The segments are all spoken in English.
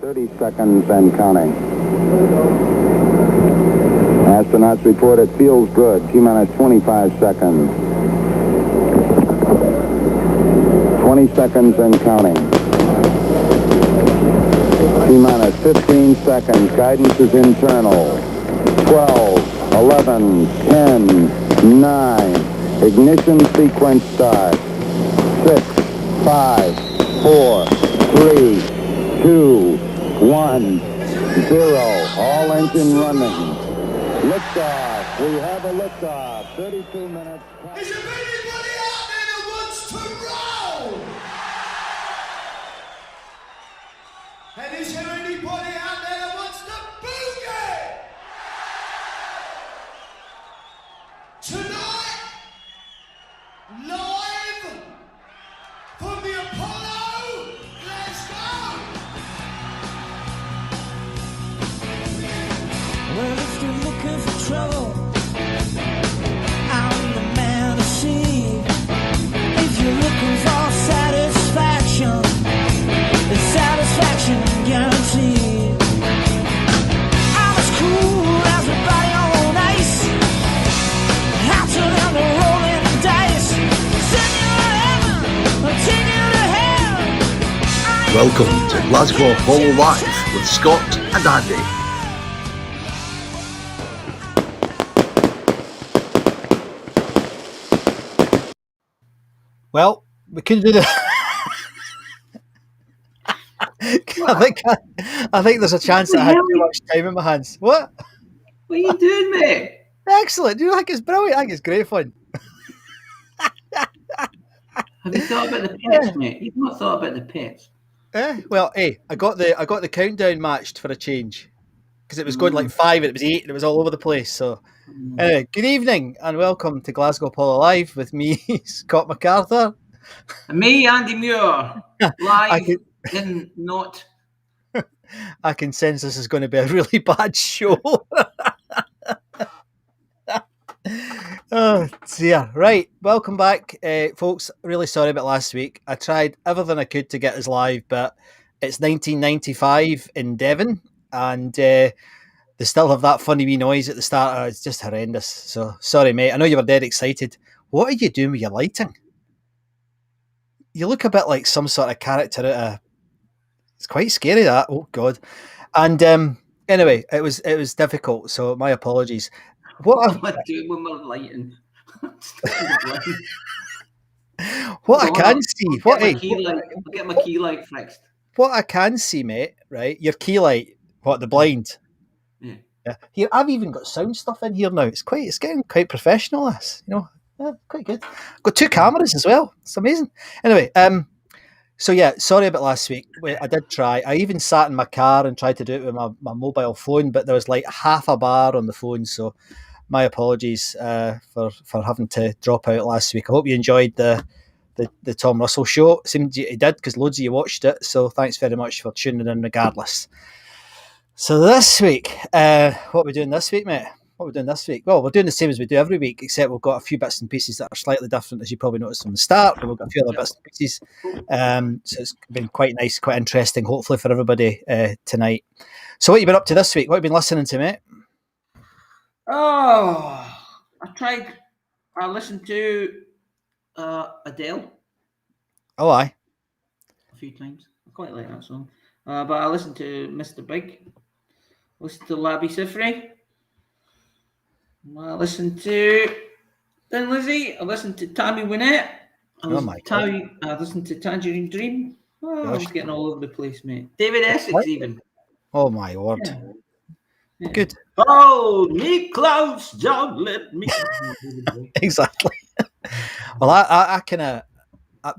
30 seconds and counting. Astronauts report it feels good. T-minus 25 seconds. 20 seconds and counting. T-minus 15 seconds. Guidance is internal. 12, 11, 10, 9. Ignition sequence start. 6, 5, 4, 3, 2, 1, 0. All engine running. Liftoff. We have a liftoff. 32 minutes. Is there anybody out there that wants to roll? And is there anybody out there that wants to boogie? Tonight, live from the Apollo, Glasgow. Well, if you're looking for trouble, I'm the man to see. If you're looking for satisfaction, the satisfaction guaranteed. I'm as cool as a body on ice, hotter than the rolling dice. Send you to heaven, I'll take you to hell. Welcome to Glasgow Apollo Live with Scott and Andy. Well, we could do the. I think there's a chance that I had too much time in my hands. What? What are you doing, mate? Excellent. Do you think it's brilliant? I think it's great fun. Have you thought about the pets, mate? You've not thought about the pets. Well, hey, I got the countdown matched for a change because it was going like 5 and it was 8 and it was all over the place. So, anyway, good evening and welcome to Glasgow Apollo Live with me, Scott MacArthur. And me, Andy Muir, live in not. I can sense this is going to be a really bad show. Oh dear. Right, welcome back, folks. Really sorry about last week. I tried everything I could to get us live, but it's 1995 in Devon, and they still have that funny wee noise at the start. Oh, it's just horrendous. So sorry, mate. I know you were dead excited. What are you doing with your lighting? You look a bit like some sort of character out of. It's quite scary, that. Oh God. And anyway, it was difficult. So my apologies. What am I doing with my lighting? What I can see. I'll get my key light fixed. What I can see, mate, right? Your key light, the blind? Yeah. Here, I've even got sound stuff in here now. It's getting quite professional, this. Quite good. Got 2 cameras as well. It's amazing. Anyway, so yeah, sorry about last week. I did try. I even sat in my car and tried to do it with my mobile phone, but there was like half a bar on the phone. So my apologies for having to drop out last week. I hope you enjoyed the Tom Russell show. It seemed you did because loads of you watched it. So thanks very much for tuning in regardless. So this week, what are we doing this week, mate? What are we doing this week? Well, we're doing the same as we do every week, except we've got a few bits and pieces that are slightly different, as you probably noticed from the start. But we've got a few other bits and pieces. So it's been quite nice, quite interesting, hopefully, for everybody tonight. So what have you been up to this week? What have you been listening to, mate? Oh, I listened to Adele. Oh, aye. A few times. I quite like that song. But I listened to Mr. Big. I listened to Labby Sifri. I listened to Thin Lizzy. I listened to Tammy Wynette. I listened to Tangerine Dream. Oh, I was getting all over the place, mate. David Essex, even. Oh, my word. Yeah. Good. Hold me close, don't let me. Exactly. Well, I kind of,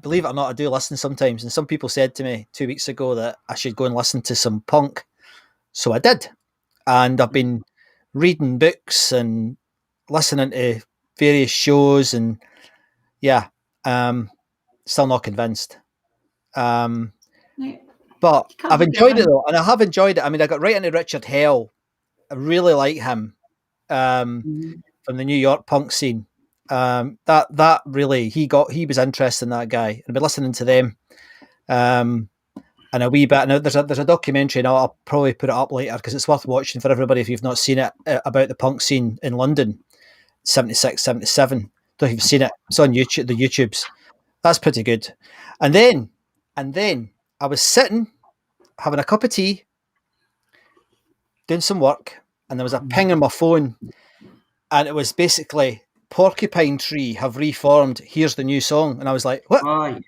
believe it or not, I do listen sometimes. And some people said to me 2 weeks ago that I should go and listen to some punk. So I did. And I've been reading books and listening to various shows, and still not convinced. But I've enjoyed it though, and I have enjoyed it. I mean, I got right into Richard Hell. I really like him from the New York punk scene. That really he was interested in that guy. I've been listening to them, and a wee bit. Now there's a documentary, and I'll probably put it up later because it's worth watching for everybody if you've not seen it, about the punk scene in London, 76, 77. Don't know if you've seen it. It's on YouTube, the YouTubes. That's pretty good. And then I was sitting having a cup of tea, doing some work, and there was a ping on my phone, and it was basically Porcupine Tree have reformed. Here's the new song, and I was like, "What?" Oh, yeah.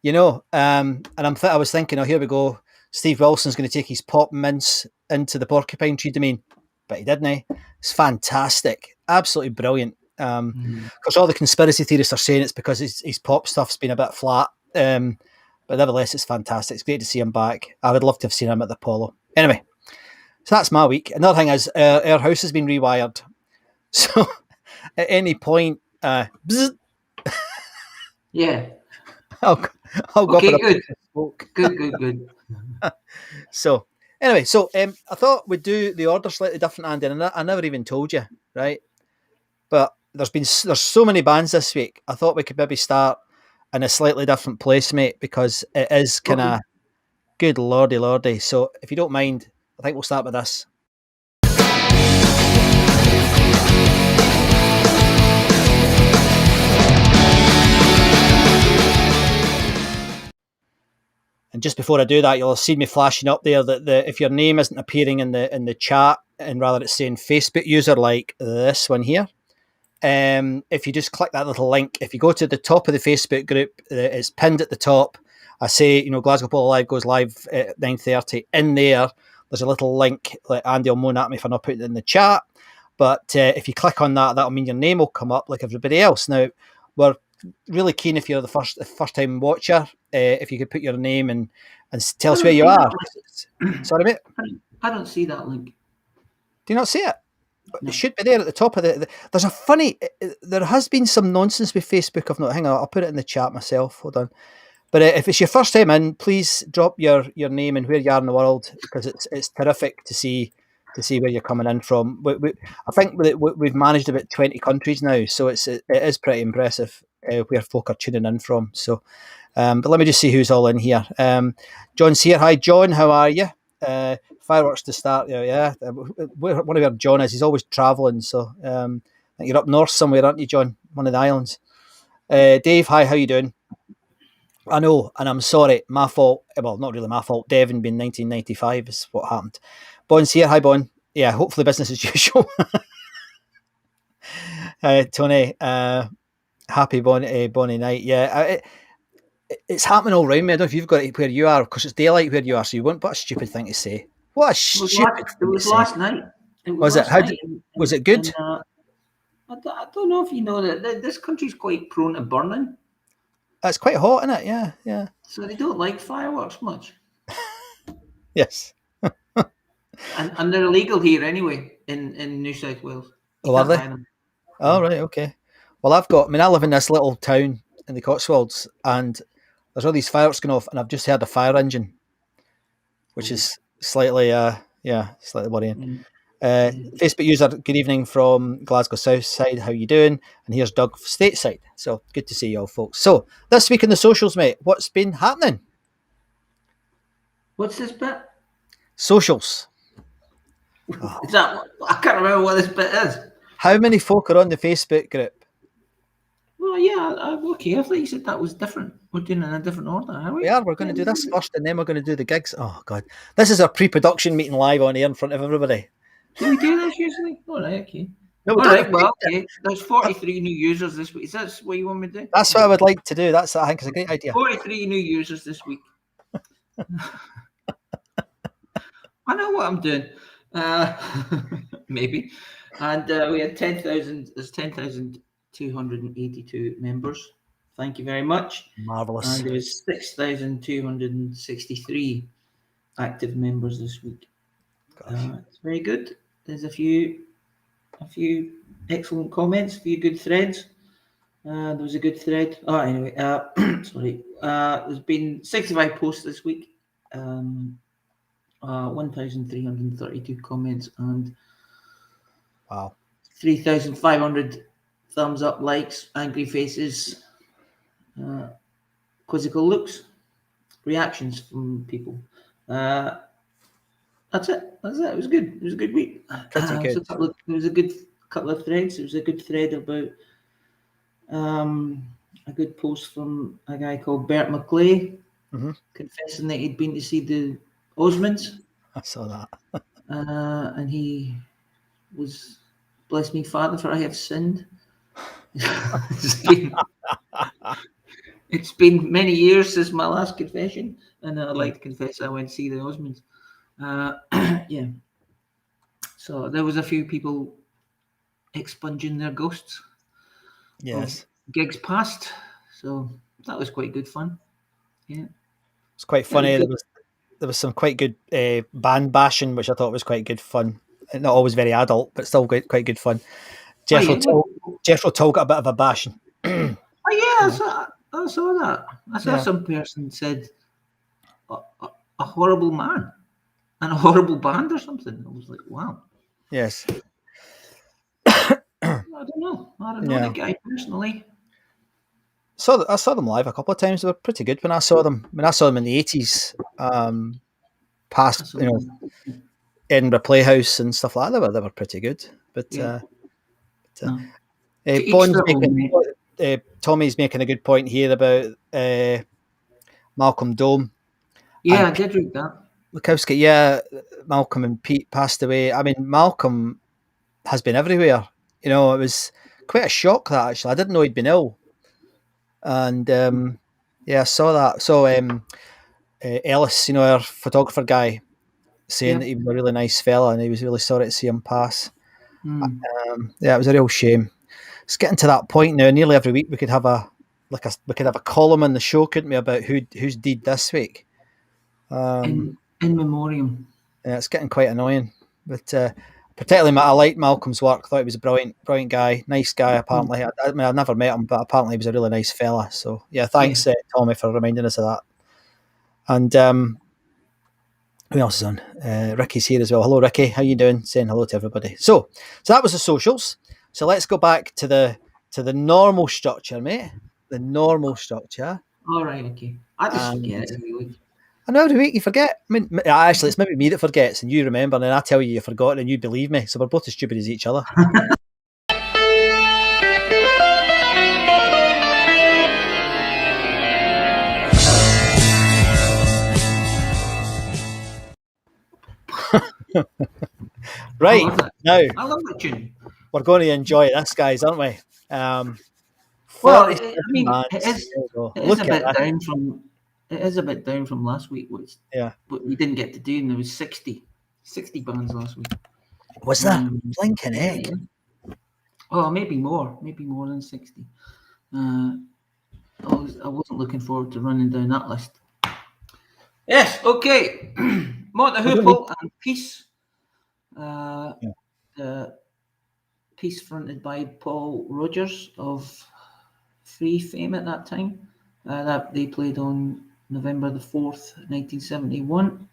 You know, and I was thinking, oh, here we go. Steve Wilson's going to take his pop mince into the Porcupine Tree domain, but he didn't. It's fantastic, absolutely brilliant. Because all the conspiracy theorists are saying it's because his pop stuff's been a bit flat, but nevertheless, it's fantastic. It's great to see him back. I would love to have seen him at the Apollo. Anyway, so that's my week. Another thing is our house has been rewired, so at any point, Yeah. I'll go Okay, for good. a smoke. Good. So anyway, I thought we'd do the order slightly different, Andy, and I never even told you, right? But there's so many bands this week. I thought we could maybe start in a slightly different place, mate, because it is kind of good lordy. So if you don't mind, I think we'll start with this. And just before I do that, you'll have seen me flashing up there that if your name isn't appearing in the chat, and rather it's saying Facebook user like this one here, if you just click that little link, if you go to the top of the Facebook group, it's pinned at the top. I say, Glasgow Polo Live goes live at 9:30. In there's a little link. Like Andy will moan at me if I'm not putting it in the chat. But if you click on that, that'll mean your name will come up like everybody else. Now, we're really keen if you're the first time watcher, if you could put your name and tell us where you are. Sorry, mate. I don't see that link. Do you not see it? No. It should be there at the top of there's a funny. There has been some nonsense with Facebook. Hang on, I'll put it in the chat myself. Hold on. But if it's your first time in, please drop your name and where you are in the world, because it's terrific to see where you're coming in from. I think we've managed about 20 countries now, so it is pretty impressive where folk are tuning in from. So, but let me just see who's all in here. John's here. Hi, John. How are you? Fireworks to start. Yeah. One of our John is. He's always travelling. So I think you're up north somewhere, aren't you, John? One of the islands. Dave. Hi. How you doing? I know, and I'm sorry. My fault. Well, not really my fault. Devon being 1995 is what happened. Bon's here. Hi, Bon. Yeah. Hopefully, business as usual. Tony. Happy Bonnie night. Yeah. It's happening all around me. I don't know if you've got it where you are, because it's daylight where you are, so you won't. What a stupid thing to say. What a stupid It was last night. Was it? Was it good? And, I don't know if you know that this country's quite prone to burning. It's quite hot, isn't it? Yeah. So they don't like fireworks much. Yes. and they're illegal here anyway in New South Wales. Oh, are they? Oh, right, okay. Well, I live in this little town in the Cotswolds, and there's all these fireworks going off, and I've just heard a fire engine, which is slightly worrying. Facebook user, good evening from Glasgow South Side. How you doing? And here's Doug stateside. So good to see you all, folks. So this week in the socials, mate, what's been happening? What's this bit? Socials. Is that? I can't remember what this bit is. How many folk are on the Facebook group? Well, yeah, okay. I thought you said that was different. We're doing it in a different order, are we? We are. We're going to do this first, and then we're going to do the gigs. Oh, God. This is our pre-production meeting live on air in front of everybody. Do we do this usually? All right, okay. No, all right, well, okay. There's 43 new users this week. Is that what you want me to do? That's what I would like to do. I think it's a great idea. 43 new users this week. I know what I'm doing. Maybe. And we had 10,000. There's 10,282 members. Thank you very much. Marvellous. And there was 6,263 active members this week. It's very good. There's a few excellent comments, a few good threads. There was a good thread. Oh, anyway, sorry. There's been 65 posts this week. 1,332 comments and wow, 3,500 thumbs up, likes, angry faces, quizzical looks. reactions from people. That's it. It was good. It was a good week. Pretty good. It was a good couple of threads. It was a good thread about a good post from a guy called Bert McClay, confessing that he'd been to see the Osmonds. I saw that. And he was, bless me, Father, for I have sinned. It's been many years since my last confession, and I'd like to confess I went to see the Osmonds. Yeah. So there was a few people expunging their ghosts. Yes. Gigs past. So that was quite good fun. Yeah. It's quite funny. There was some quite good band bashing, which I thought was quite good fun. Not always very adult, but still quite good fun. Jethro Tull got a bit of a bashing. Oh yeah, I saw that. I saw some person said a horrible man and a horrible band or something. I was like, wow. Yes. I don't know the guy personally. So I saw them live a couple of times. They were pretty good when I saw them. When I saw them in the 80s, past Edinburgh Playhouse and stuff like that, they were pretty good. But Tommy's making a good point here about Malcolm Dome. Yeah, I did read that. Lukowski, yeah, Malcolm and Pete passed away. I mean, Malcolm has been everywhere. You know, it was quite a shock that actually. I didn't know he'd been ill. And I saw that. So Ellis, our photographer guy, saying that he was a really nice fella and he was really sorry to see him pass. It was a real shame. It's getting to that point now. Nearly every week we could have a column on the show, couldn't we, about who's deed this week? In memoriam. Yeah, it's getting quite annoying. But particularly, I liked Malcolm's work. Thought he was a brilliant guy, nice guy. Apparently, I mean, I've never met him, but apparently he was a really nice fella. So yeah, thanks, Tommy, for reminding us of that. And who else is on? Ricky's here as well. Hello, Ricky. How you doing? Saying hello to everybody. So that was the socials. So let's go back to the normal structure, mate. The normal structure. All right, okay. I just forget it every week. I know every week you forget. I mean, actually, it's maybe me that forgets and you remember, and then I tell you forgotten and you believe me. So we're both as stupid as each other. Right, now I love that tune. We're going to enjoy this, guys, aren't we? Well, I mean, it is a bit down from last week, which we didn't get to do, and there was 60 bands last week. Was that blinking egg? Oh, maybe more than 60. I wasn't looking forward to running down that list. Yes, okay. Mort the Hoople and Peace. Peace fronted by Paul Rogers of Free fame at that time. That they played on November the 4th, 1971.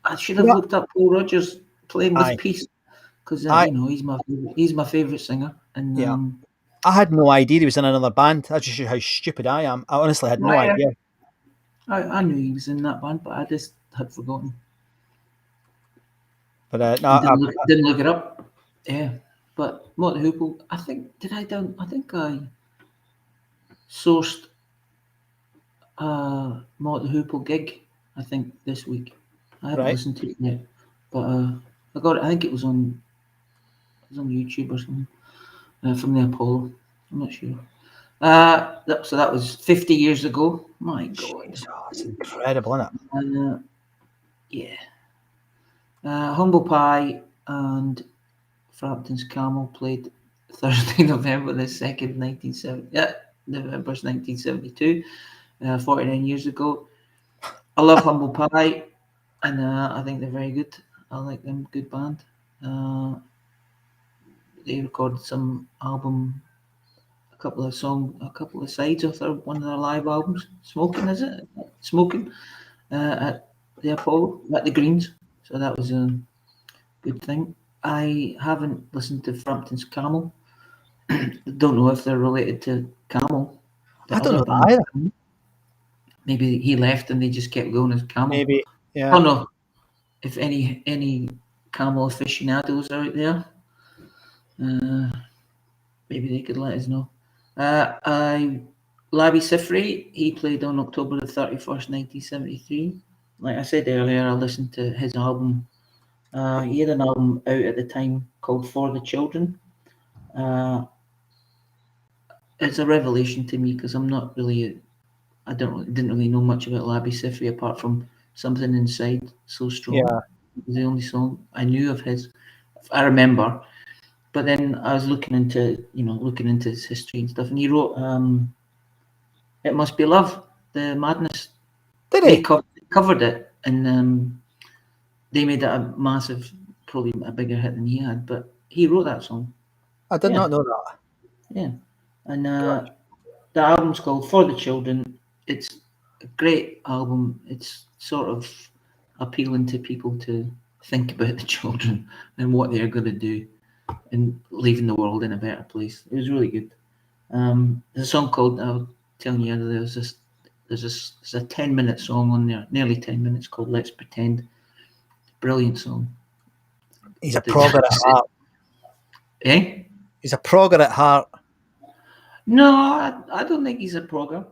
I should have looked up Paul Rogers playing with Peace because he's my favourite singer. And I had no idea he was in another band. That just shows how stupid I am. I honestly had no idea. I knew he was in that band, but I just had forgotten. But didn't look it up. Yeah, but Mort the Hoople. I think I sourced a Mort the Hoople gig. I think this week. I haven't listened to it yet, but I got it. I think it was on YouTube or something from the Apollo. I'm not sure. So that was 50 years ago. My God, it's incredible, isn't it? And Humble Pie and Frampton's Camel played Thursday, November the 2nd, 1970. November 1972, 49 years ago. I love Humble Pie, and I think they're very good. I like them, good band. They recorded some album, a couple of sides of one of their live albums. Smoking, is it? Smoking at the Apollo, at the Greens. So that was a good thing. I haven't listened to Frampton's Camel. Don't know if they're related to Camel. I don't know that either. maybe he left and they just kept going as Camel. Maybe, I yeah. don't know if any Camel aficionados are out there. Maybe they could let us know. Labi Siffre, he played on October the 31st, 1973. Like I said earlier, I listened to his album. He had an album out at the time called For the Children. It's a revelation to me because I'm not really, didn't really know much about Labi Siffre apart from Something Inside So Strong. Yeah. It was the only song I knew of his. I remember. But then I was looking into his history and stuff, and he wrote "It Must Be Love," the Madness. Did They he? covered it, and they made it a massive, probably a bigger hit than he had. But he wrote that song. I did Yeah. not know that. Yeah, and the album's called For the Children. It's a great album. It's sort of appealing to people to think about the children and what they're going to do and leaving the world in a better place. It was really good. There's a song called, I'll tell you, there's a 10-minute song on there, nearly 10 minutes, called Let's Pretend. Brilliant song. He's a progger at heart. Eh? He's a progger at heart. No, I don't think he's a progger,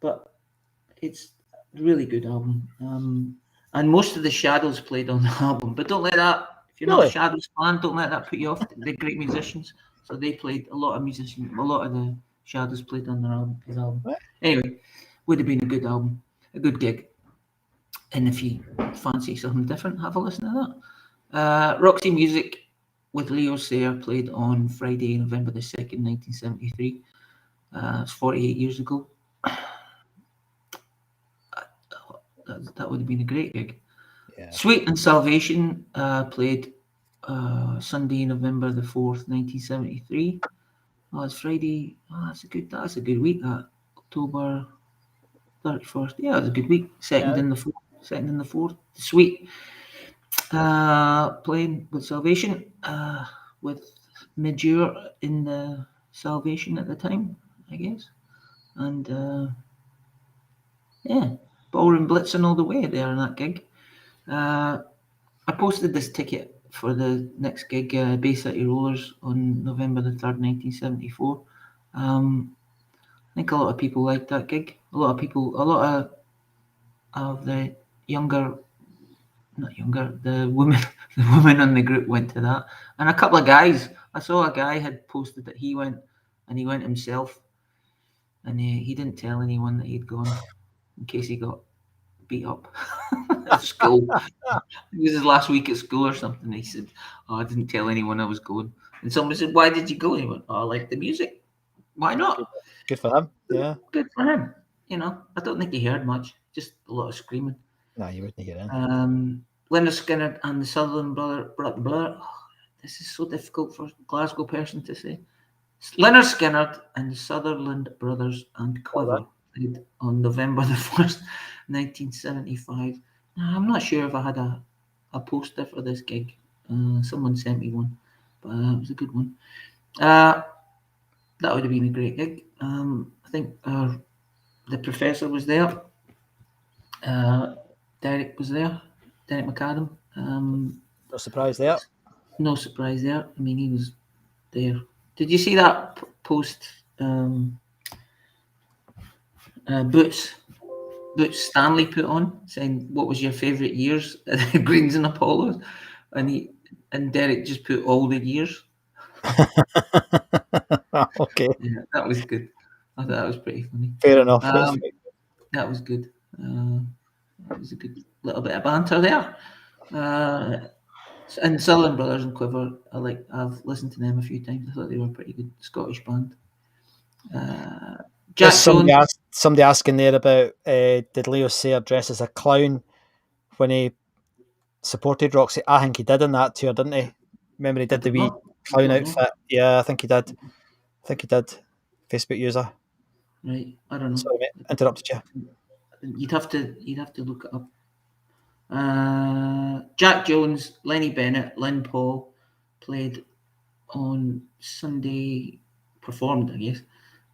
but it's a really good album. And most of the Shadows played on the album, but don't let that, if you're not a Really? Shadows fan, don't let that put you off. They're great musicians, so they played a lot of the Shadows played on his album. Right. Anyway, would have been a good album, a good gig. And if you fancy something different, have a listen to that. Roxy Music with Leo Sayer played on Friday, November the 2nd, 1973. It's 48 years ago. That would have been a great gig. Yeah. Sweet and Salvation played Sunday, November the 4th, 1973. Oh, it's Friday. Oh, that's a good week. That October 31st. Yeah, it was a good week. Second and the fourth. Sweet playing with Salvation with Major in the Salvation at the time, I guess, and yeah, Ballroom Blitzing all the way there in that gig. I posted this ticket for the next gig, Bay City Rollers, on November the 3rd, 1974. I think a lot of people liked that gig. A lot of the the women on the group went to that. And a couple of guys, I saw a guy had posted that he went, and he went himself. And he didn't tell anyone that he'd gone in case he got beat up at school. It was his last week at school or something. He said, "Oh, I didn't tell anyone I was going." And someone said, "Why did you go?" And he went, "Oh, I like the music. Why not?" Good for him. Yeah. Good for him. I don't think he heard much. Just a lot of screaming. No, you wouldn't hear it. Leonard Skinner and the Sutherland brother. Oh, this is so difficult for a Glasgow person to say. Leonard Skinner and the Sutherland brothers and Quiver played on November the 1st, 1975. Now, I'm not sure if I had a poster for this gig. Someone sent me one, but it was a good one. That would have been a great gig. I think the Professor was there. Derek was there. Derek McAdam. No surprise there. No surprise there. I mean, he was there. Did you see that post? Boots Stanley put on saying, "What was your favourite years at the Greens and Apollos?" And Derek just put all the years. Okay. Yeah, that was good. I thought that was pretty funny. Fair enough. That was good. That was a good little bit of banter there. And Sutherland Brothers and Quiver, I've listened to them a few times. I thought they were a pretty good Scottish band. Jack Jones. Somebody asking there about did Leo Sayer dress as a clown when he supported Roxy? I think he did in that tour, didn't he? Remember he did the wee clown outfit? Yeah, I think he did. Facebook user. Right, I don't know. Sorry, mate, interrupted you. You'd have to look it up. Jack Jones, Lenny Bennett, Lynn Paul played on Sunday, performed, I guess,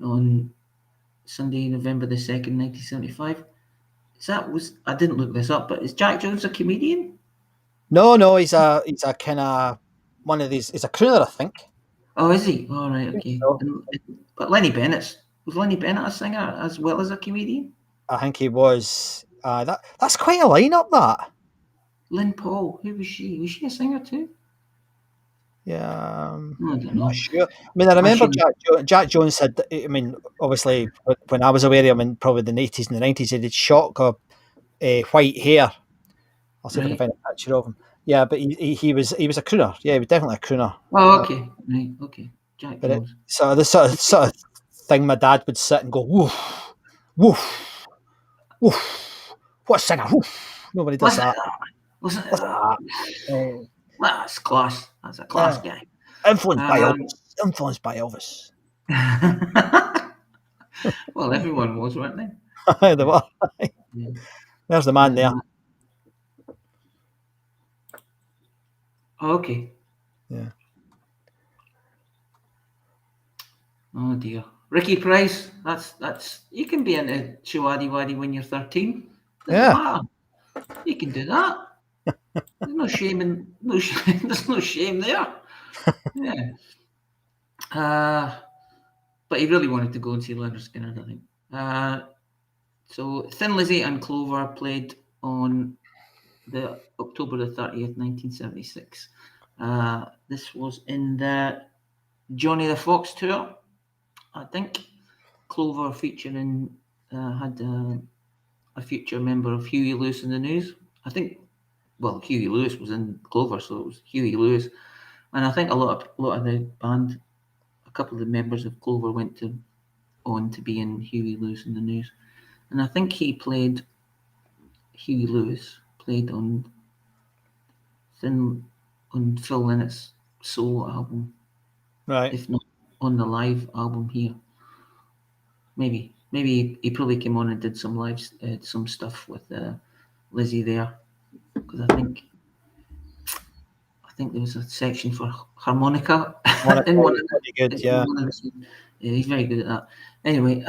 on Sunday, November the 2nd, 1975. I didn't look this up, but is Jack Jones a comedian? No, he's a kind of one of these. He's a crooner, I think. Oh, is he? All right, okay. so. But Lenny Bennett was Lenny Bennett a singer as well as a comedian? I think he was. That's quite a lineup. That. Lynn Paul, who was she? Was she a singer too? Yeah, I don't I'm know. not sure. I mean, I remember Jack Jones had. I mean, obviously, when I was aware of him in probably the 80s and the 90s, he did shock white hair. I'll see if I can Right. find a picture of him. Yeah, but he was a crooner. Yeah, he was definitely a crooner. Oh, okay. Right, okay. Jack But Jones. so the sort of thing my dad would sit and go, woof, woof, woof. What a singer? Woof. Nobody does Listen that. to that. Listen to What's that. that? That's class. That's a class guy. Influenced by Elvis. Influenced by Elvis. Well, everyone was, weren't they? They were. Yeah. There's the man there. Okay. Yeah. Oh dear. Ricky Price, that's you can be into Shiwaddy Waddy when you're 13. Doesn't matter. You can do that. There's no shame there's no shame there. Yeah. But he really wanted to go and see Leonard Skinner, I think. So Thin Lizzy and Clover played on the October the 30th, 1976. This was in the Johnny the Fox tour, I think. Clover featuring had a future member of Huey Lewis and the News. I think, well, Huey Lewis was in Clover, so it was Huey Lewis, and I think a lot of the band, a couple of the members of Clover went on to be in Huey Lewis and the News, and I think Huey Lewis played on Phil Lynnett's solo album, Right. if not on the live album here. Maybe he probably came on and did some some stuff with Lizzie there, because I think there was a section for harmonica in one of the, good, yeah. one of the, yeah, he's very good at that. Anyway,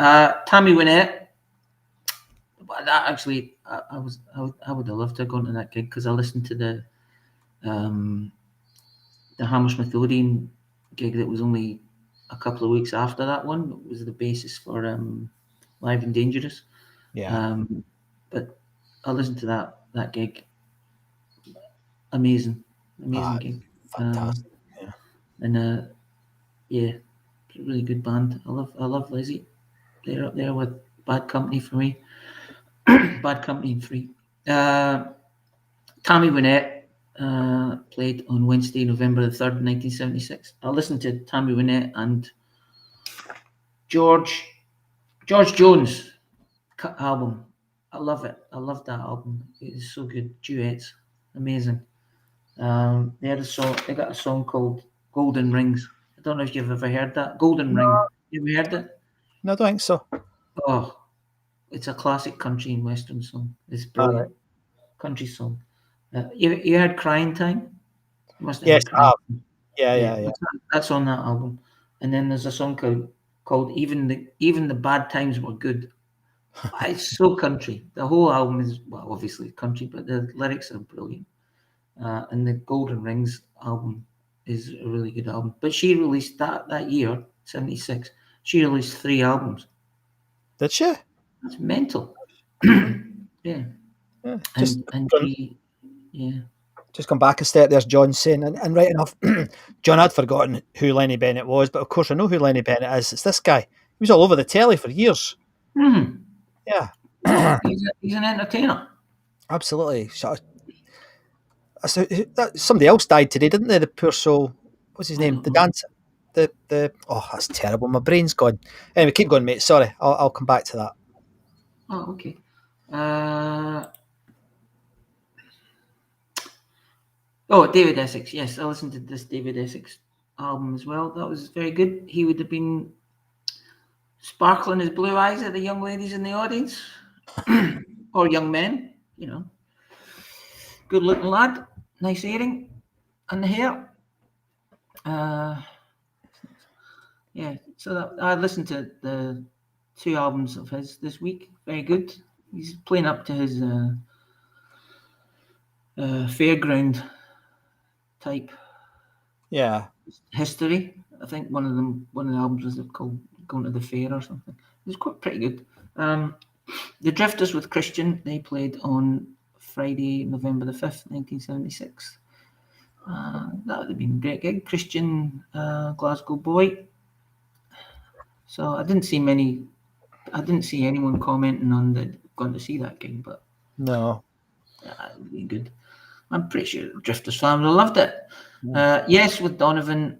Tammy Wynette. That actually, I would have loved to have gone to that gig, because I listened to the Hammersmith Odeon gig that was only a couple of weeks after that one. It was the basis for Live and Dangerous. Yeah. But I listened to that gig. Amazing gig. Fantastic. And yeah, really good band. I love Lizzie. They're up there with Bad Company for me. Bad Company and Free. Tammy Wynette played on Wednesday, November the 3rd, 1976. I listened to Tammy Wynette and George Jones album. I love it. I love that album. It is so good. Duets, amazing. They had a song. They got a song called "Golden Rings." I don't know if you've ever heard that. Golden Ring. You ever heard it? No, I don't think so. Oh, it's a classic country and western song. It's brilliant. Right. Country song. You heard "Crying Time"? You must have yes, heard "Crying Time." Yeah. That's on that album. And then there's a song called "Even the Bad Times Were Good." It's so country. The whole album is, well, obviously country, but the lyrics are brilliant. And the Golden Rings album is a really good album. But she released that year, 76. She released 3 albums. Did she? That's mental. Yeah. Just come back a step. There's John saying, and right enough, John had forgotten who Lenny Bennett was, but of course I know who Lenny Bennett is. It's this guy. He was all over the telly for years. Mm-hmm. Yeah. He's an entertainer. Absolutely. Somebody else died today, didn't they? The poor soul. What's his name? The dancer. Oh, that's terrible. My brain's gone. Anyway, keep going, mate. Sorry, I'll come back to that. Oh, okay. David Essex. Yes, I listened to this David Essex album as well. That was very good. He would have been sparkling his blue eyes at the young ladies in the audience, or young men. You know, good looking lad, nice earring, and the hair. Yeah. So I listened to the 2 albums of his this week. Very good. He's playing up to his fairground type Yeah. history. I think one of the albums was called "Going to the Fair" or something. It was quite pretty good. The Drifters with Christian, they played on Friday, November the 5th, 1976. That would have been a great gig. Christian, Glasgow boy. So I didn't see anyone commenting on going to see that gig, but No. it would be good. I'm pretty sure the Drifters family loved it. Yes, with Donovan,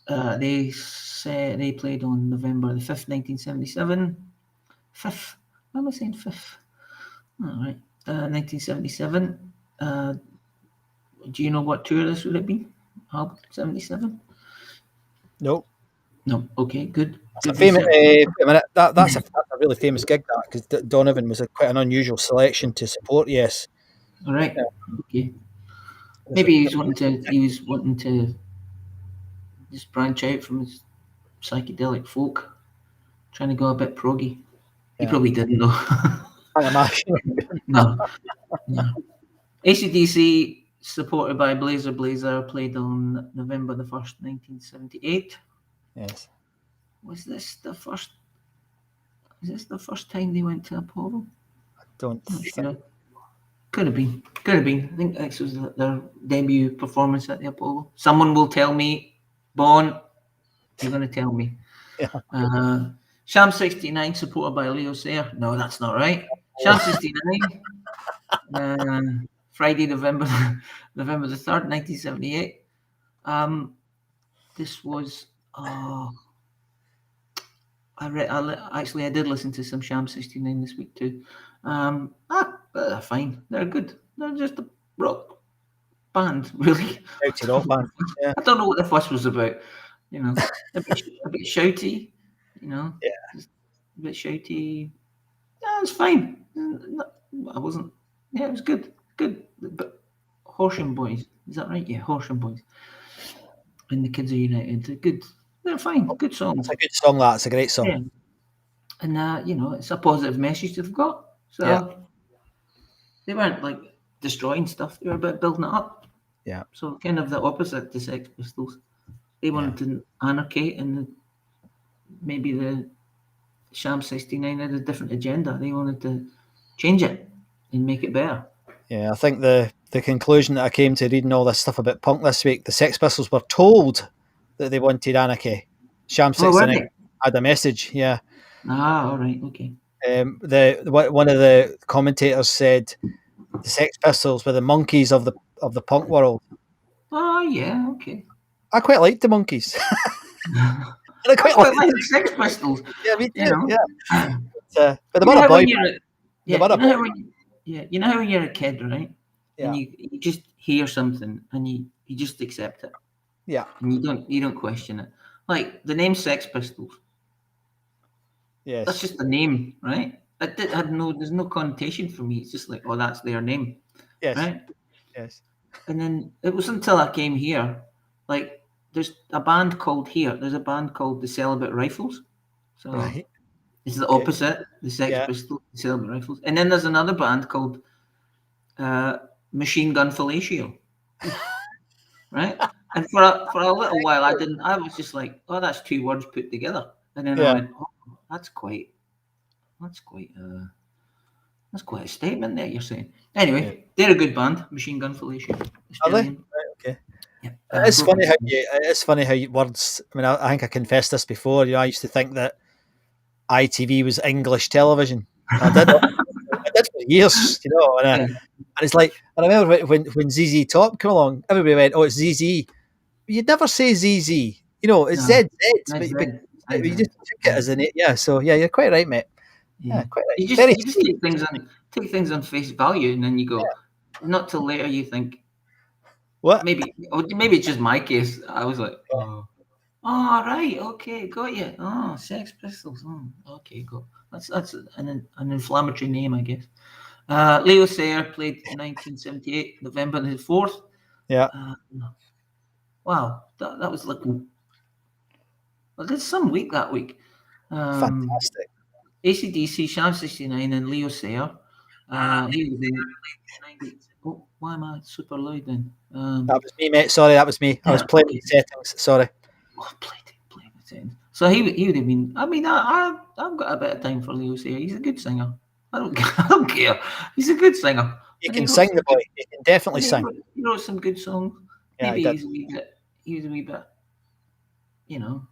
they say they played on November the 5th, 1977. 5th. Why am I saying 5th? All right. 1977. Do you know what tour this would have been? 77? No. No. Okay, good. That's a famous. That's a really famous gig, that, because Donovan was quite an unusual selection to support. Yes. All right. Okay. Maybe he was wanting to just branch out from his psychedelic folk, trying to go a bit proggy. He probably didn't though. I imagine. No. AC/DC, supported by Blazer, played on November the 1st, 1978. Yes. Is this the first time they went to Apollo? I don't Not think. sure. Could have been. I think this was their debut performance at the Apollo. Someone will tell me. Bon, you're going to tell me. Yeah. Sham 69, supported by Leo Sayer. No, that's not right. Sham 69. Friday, November the 3rd, 1978. This was. I did listen to some Sham 69 this week too. They're fine. They're good. They're just a rock band, really. Shouty rock band. Yeah. I don't know what the fuss was about. A bit shouty. Yeah. Just a bit shouty. Yeah, it's fine. I wasn't. Yeah, it was good. Good. But Horsham Boys, is that right? Yeah, Horsham Boys. And the Kids Are United. They're good. They're fine. Good songs. It's a good song. It's a great song. Yeah. And it's a positive message they've got. So they weren't like destroying stuff. They were about building it up. Yeah. So kind of the opposite to Sex Pistols. They wanted to anarchy, and maybe the Sham 69 had a different agenda. They wanted to change it and make it better. Yeah, I think the conclusion that I came to reading all this stuff about punk this week, the Sex Pistols were told that they wanted anarchy. Sham 69 had a message. Yeah. All right. Okay. One of the commentators said the Sex Pistols were the monkeys of the punk world. Oh yeah. Okay. I quite liked the Monkeys. I quite like the Sex Pistols. Yeah, me too. Yeah. But they were a boy. You know how when you're a kid, right? Yeah. And you just hear something and you just accept it. Yeah. And you don't question it. Like the name Sex Pistols. Yes. That's just a name, right? There's no connotation for me. It's just like, oh, that's their name. Yes. Right? Yes. And then it was until I came here, like there's a band called the Celibate Rifles. So Right. it's the opposite, the Sex Pistols, the Celibate Rifles. And then there's another band called Machine Gun Fellatio. Right? And for a little while I was just like, oh, that's two words put together. And then I went, oh, that's quite a statement there you're saying. Anyway, they're a good band, Machine Gun Fellatio. Are they? Right, okay. Yeah. It's funny how words. I mean, I think I confessed this before. I used to think that ITV was English television. I did for years, and it's like I remember when ZZ Top came along, everybody went, "Oh, it's ZZ." You'd never say ZZ. It's ZZ, but you just took it as an So you're quite right, mate. Yeah, quite right. You just take things on face value, and then you go. Not till later you think. What? Maybe it's just my case. I was like, oh, right, okay, got you. Oh, Sex Pistols. Okay, go. That's an inflammatory name, I guess. Leo Sayer played in 1978, November the 4th. Yeah. Wow, that was looking. Well, did some week that week. Fantastic. AC/DC, Sham 69, and Leo Sayer. He was in. Oh, why am I super loud then? That was me, mate. Sorry, that was me. I was Yeah, playing okay. with settings. Sorry. Oh, played it. So he would have been. I mean, I've got a bit of time for Leo Sayer. He's a good singer. I don't I don't care. He's a good singer. He And can sing, the boy. He can definitely sing. he wrote some good songs. Yeah, he Maybe did. he was a wee bit, you know,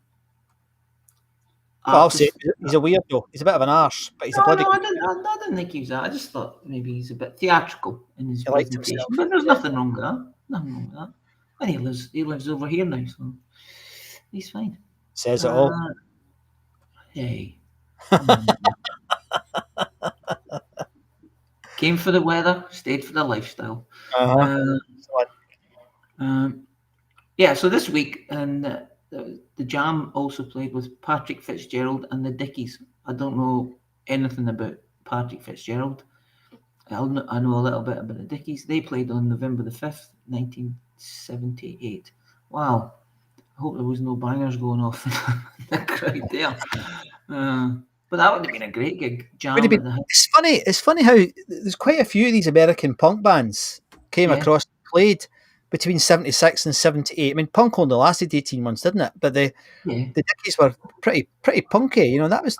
Well, I'll say artist. he's a weirdo. He's a bit of an arse, but he's a No, bloody no, good. I didn't think he was that. I just thought maybe he's a bit theatrical in his He liked presentation. himself. But there's nothing wrong with that. Nothing wrong with that. And he lives over here now, so he's fine. Says it all. Hey, come on. Came for the weather, stayed for the lifestyle. Uh-huh. Yeah, so this week, and the Jam also played with Patrick Fitzgerald and the Dickies. I don't know anything about Patrick Fitzgerald. I know a little bit about the Dickies. They played on November the 5th, 1978. Wow. I hope there was no bangers going off in the crowd there. But that would have been a great gig. Jam at the It's funny. It's funny how there's quite a few of these American punk bands came Yeah. across, played between 76 and 78. I mean, punk only lasted 18 months, didn't it? But the Dickies were pretty punky. You know, that was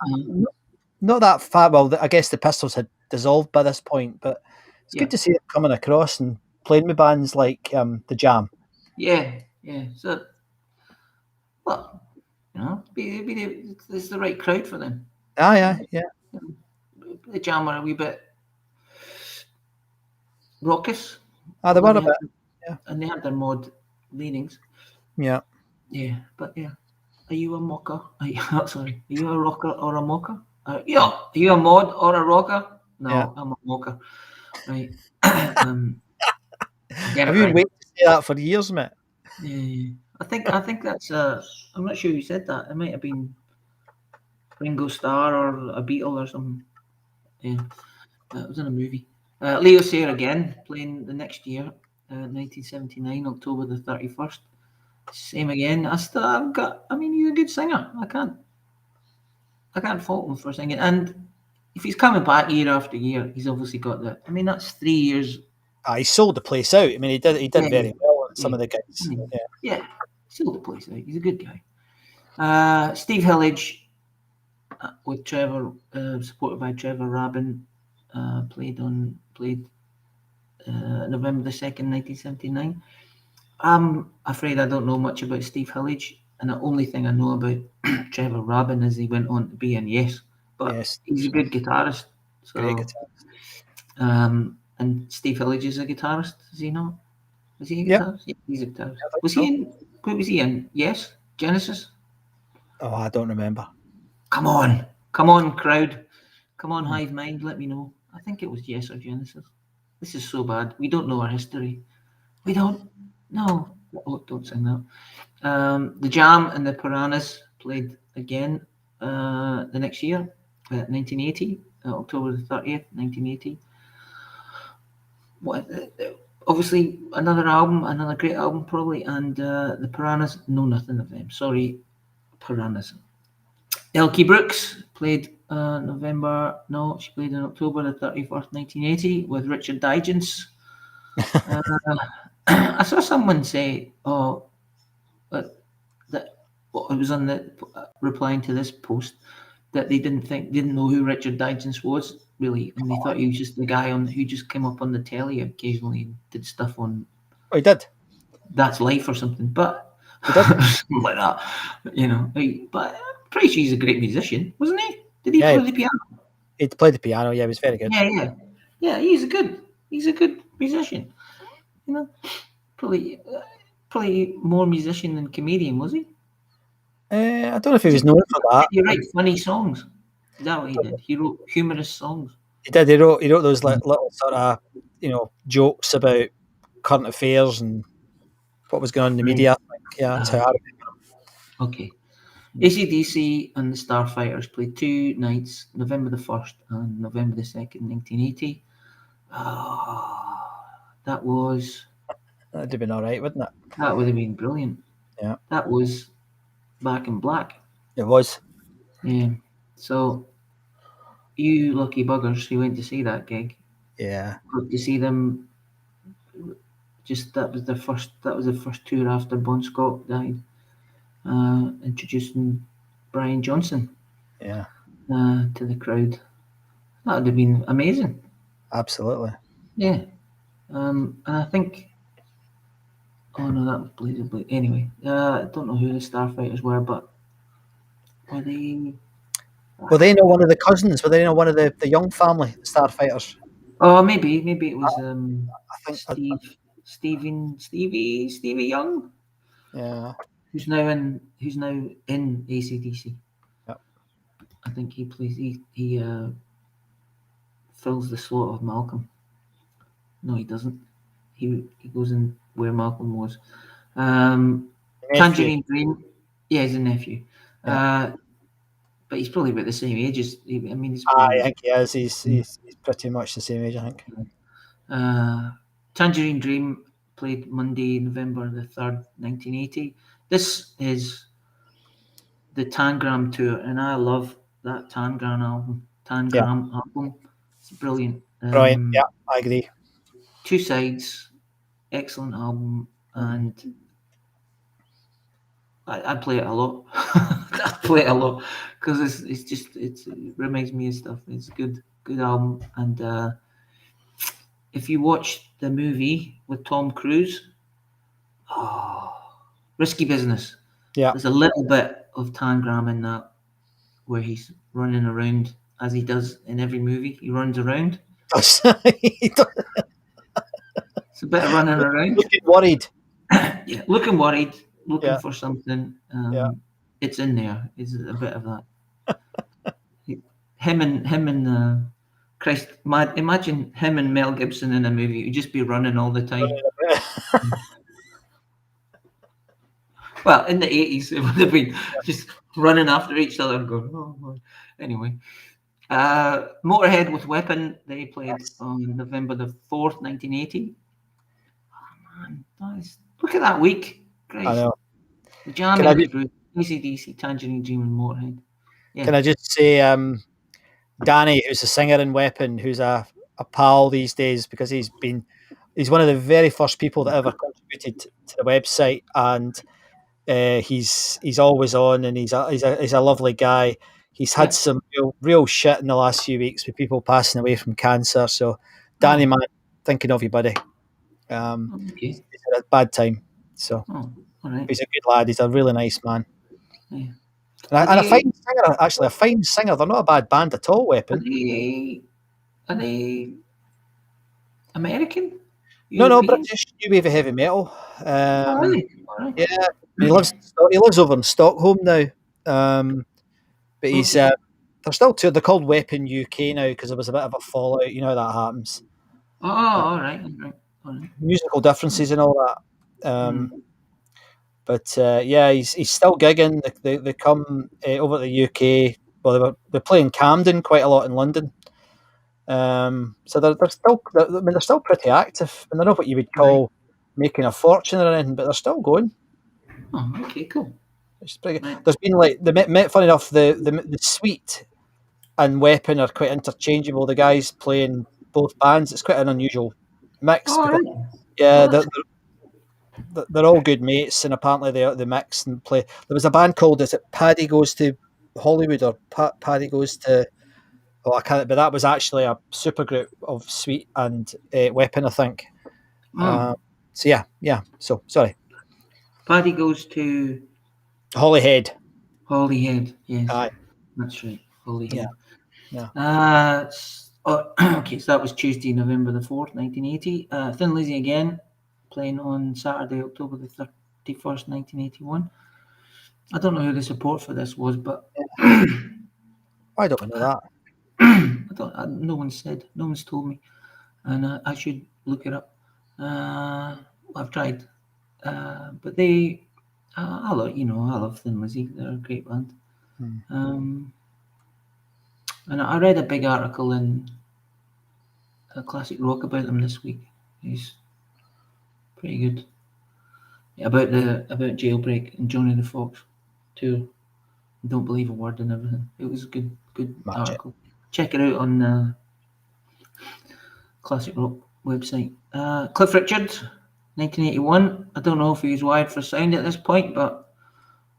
not that far. Well, I guess the Pistols had dissolved by this point, but it's good to see them coming across and playing with bands like the Jam. Yeah. So, well, you know, it's the right crowd for them. Yeah. The Jam were a wee bit raucous. They were a bit. Yeah. And they had their mod leanings. Yeah. Yeah, but yeah. Are you a mocker? Are you a rocker or a mocker? Are you a mod or a rocker? No, Yeah. I'm a mocker. Right. Have you been waiting to say that for years, mate? Yeah. I think that's I'm not sure who said that. It might have been Ringo Starr or a Beatle or something. Yeah. It was in a movie. Leo Sayer again, playing the next year, 1979, October the 31st. Same again. He's a good singer. I can't fault him for singing. And if he's coming back year after year, he's obviously got that. I mean, that's 3 years. He sold the place out. I mean, he did very well on some of the gigs. Yeah, sold the place out. He's a good guy. Steve Hillage with Trevor, supported by Trevor Rabin, played November the 2nd, 1979. I'm afraid I don't know much about Steve Hillage, and the only thing I know about Trevor Rabin is he went on to be in Yes, but he's a good guitarist. So, great guitarist. And Steve Hillage is a guitarist, is he not? Is he a guitarist? Yeah, he's a guitarist. What was he in? Yes? Genesis? Oh, I don't remember. Come on, crowd. Come on, Hive Mind, let me know. I think it was Yes or Genesis. This is so bad. We don't know our history. We don't. No. Oh, don't sing that. The Jam and the Piranhas played again the next year, 1980, October the 30th, 1980. Obviously, another great album, probably. And the Piranhas, know nothing of them. Sorry, Piranhas. Elkie Brooks played she played in October the 31st, 1980 with Richard Digance. I saw someone say, that it was on the replying to this post that they didn't know who Richard Digance was really, and they thought he was just the guy who just came up on the telly occasionally and did stuff on. Oh, he did. That's Life or something, but something like that, you know. But I'm pretty sure he's a great musician, wasn't he? Did he play the piano? He played the piano. Yeah, he was very good. Yeah. He's a good musician. You know, probably more musician than comedian, was he? I don't know if he was known for that. He wrote funny songs. Is that what he did? He wrote humorous songs. He did. He wrote those little sort of jokes about current affairs and what was going on in the media. Yeah, that's how I remember him. Okay. AC/DC and the Starfighters played 2 nights, November the 1st and November the 2nd, 1980. That'd have been all right, wouldn't it? That would have been brilliant. Yeah. That was Back in Black. It was. Yeah. So, you lucky buggers who went to see that gig, Yeah. Got to see them. Just that was the first tour after Bon Scott died. Introducing Brian Johnson Yeah. to the crowd. That would have been amazing. Absolutely. Yeah. And I think. Oh no, that was Blazer Blade. Anyway, I don't know who the Starfighters were, but were they? Were they not one of the cousins? Were they not one of the young family, the Starfighters? Oh, maybe it was I think. Stevie Young, Yeah. who's now in AC/DC. Yep. I think he fills the slot of Malcolm. No, he doesn't. He goes in where Malcolm was. Nephew. Tangerine Dream. Yeah, he's a nephew. Yeah. But he's probably about the same age as. I mean, he's I probably. think he is. He's pretty much the same age, I think. Tangerine Dream played Monday, November the 3rd, 1980. This is the Tangram tour, and I love that Tangram album. It's brilliant. Brilliant. Yeah, I agree. Two sides, excellent album, and I play it a lot. I play it a lot because it reminds me of stuff. It's a good album, and if you watch the movie with Tom Cruise, Risky Business. Yeah. There's a little bit of Tangram in that where he's running around as he does in every movie. He runs around. He does. It's a bit of running around. Looking worried. Yeah, looking worried, looking Yeah. for something. Yeah. It's in there. It's a bit of that. him and Christ. Imagine him and Mel Gibson in a movie. You'd just be running all the time. Well, in the 80s, it would have been just running after each other and going, oh, my. Anyway. Motorhead with Weapon, they played on November the 4th, 1980. Oh, man, look at that week. Great. I know. The Jamming was Bruce, AC/DC, Tangerine Dream, and Motorhead. Yeah. Can I just say, Danny, who's a singer in Weapon, who's a pal these days because he's one of the very first people that ever contributed to the website, and he's always on, and he's a lovely guy. He's had some real shit in the last few weeks with people passing away from cancer. So, Danny, man, thinking of you, buddy. Okay. He's had a bad time. So, all right. he's a good lad. He's a really nice man. Yeah. And a fine singer, actually, a fine singer. They're not a bad band at all, Weapon. Are they American? No, British new wave of heavy metal. Really? Right. Yeah, he lives over in Stockholm now. But he's they're still two. They're called Weapon UK now because there was a bit of a fallout. You know how that happens. Oh, all right. Musical differences and all that. But yeah, he's still gigging. They come over to the UK. Well, they're playing Camden quite a lot in London. So they're still pretty active, and they're not what you would call making a fortune or anything, but they're still going. Oh, okay, cool. It's pretty good. There's been like funny enough, the Sweet and Weapon are quite interchangeable. The guys playing both bands, it's quite an unusual mix. Oh, because, right. yeah, they're all good mates, and apparently they mix and play. There was a band called, is it Paddy Goes to Hollywood or Paddy Goes to? Oh, I can't. But that was actually a supergroup of Sweet and Weapon, I think. So yeah. So sorry. Paddy Goes to Holyhead. Yes. Aye. That's right. Holyhead. Yeah. Okay, so that was Tuesday, November the 4th, 1980. Thin Lizzy again, playing on Saturday, October the 31st, 1981. I don't know who the support for this was, but I don't know that. no one said. No one's told me, and I should look it up. I've tried, but they, I love Thin Lizzy. They're a great band. And I read a big article in Classic Rock about them this week. He's pretty good. Yeah, about Jailbreak and Johnny the Fox too. Don't believe a word and everything. It was a good Magic. article. Check it out on classic rock website. Cliff Richard, 1981. I don't know if he was wired for sound at this point, but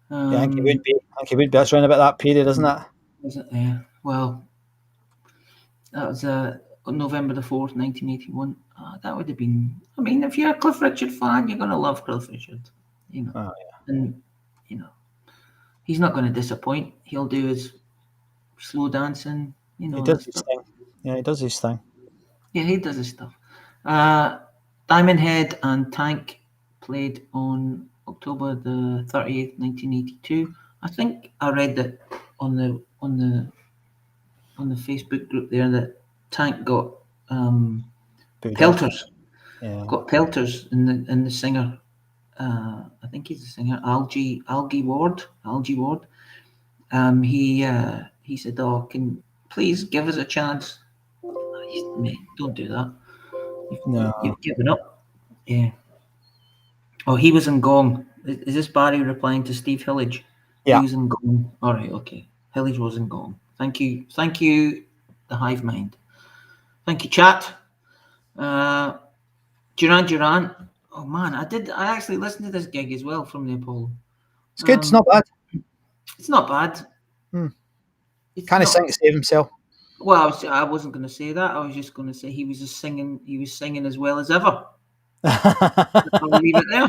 Yeah, I think he would be. I think he would be. That's around about that period, isn't it? was it there? Well, that was on November the 4th, 1981. That would have been. I mean, if you're a Cliff Richard fan, you're gonna love Cliff Richard. You know, Oh, yeah. and you know, he's not going to disappoint. He'll do his slow dancing. You know, He does and his stuff. thing. Yeah, he does his thing. Yeah, he does his stuff. Diamond Head and Tank played on October the 30th, 1982. I think I read that on the Facebook group there that Tank got Booed pelters. off. Yeah. Got pelters in the singer. I think he's the singer. Algie Ward. He said, "Oh, can please give us a chance." Mate, don't do that. No. You've given up. Yeah. Oh, he was in Gong. Is this Barry replying to Steve Hillage? Yeah. He was in Gong. All right, okay. Hillage was in Gong. Thank you, the Hive Mind. Thank you, chat. Duran. Oh man, I actually listened to this gig as well from the Apollo. It's good. It's not bad. It's not bad. It's Can't not- sing to save himself. Well, I wasn't going to say that. I was just going to say he was singing as well as ever. I'll leave it there.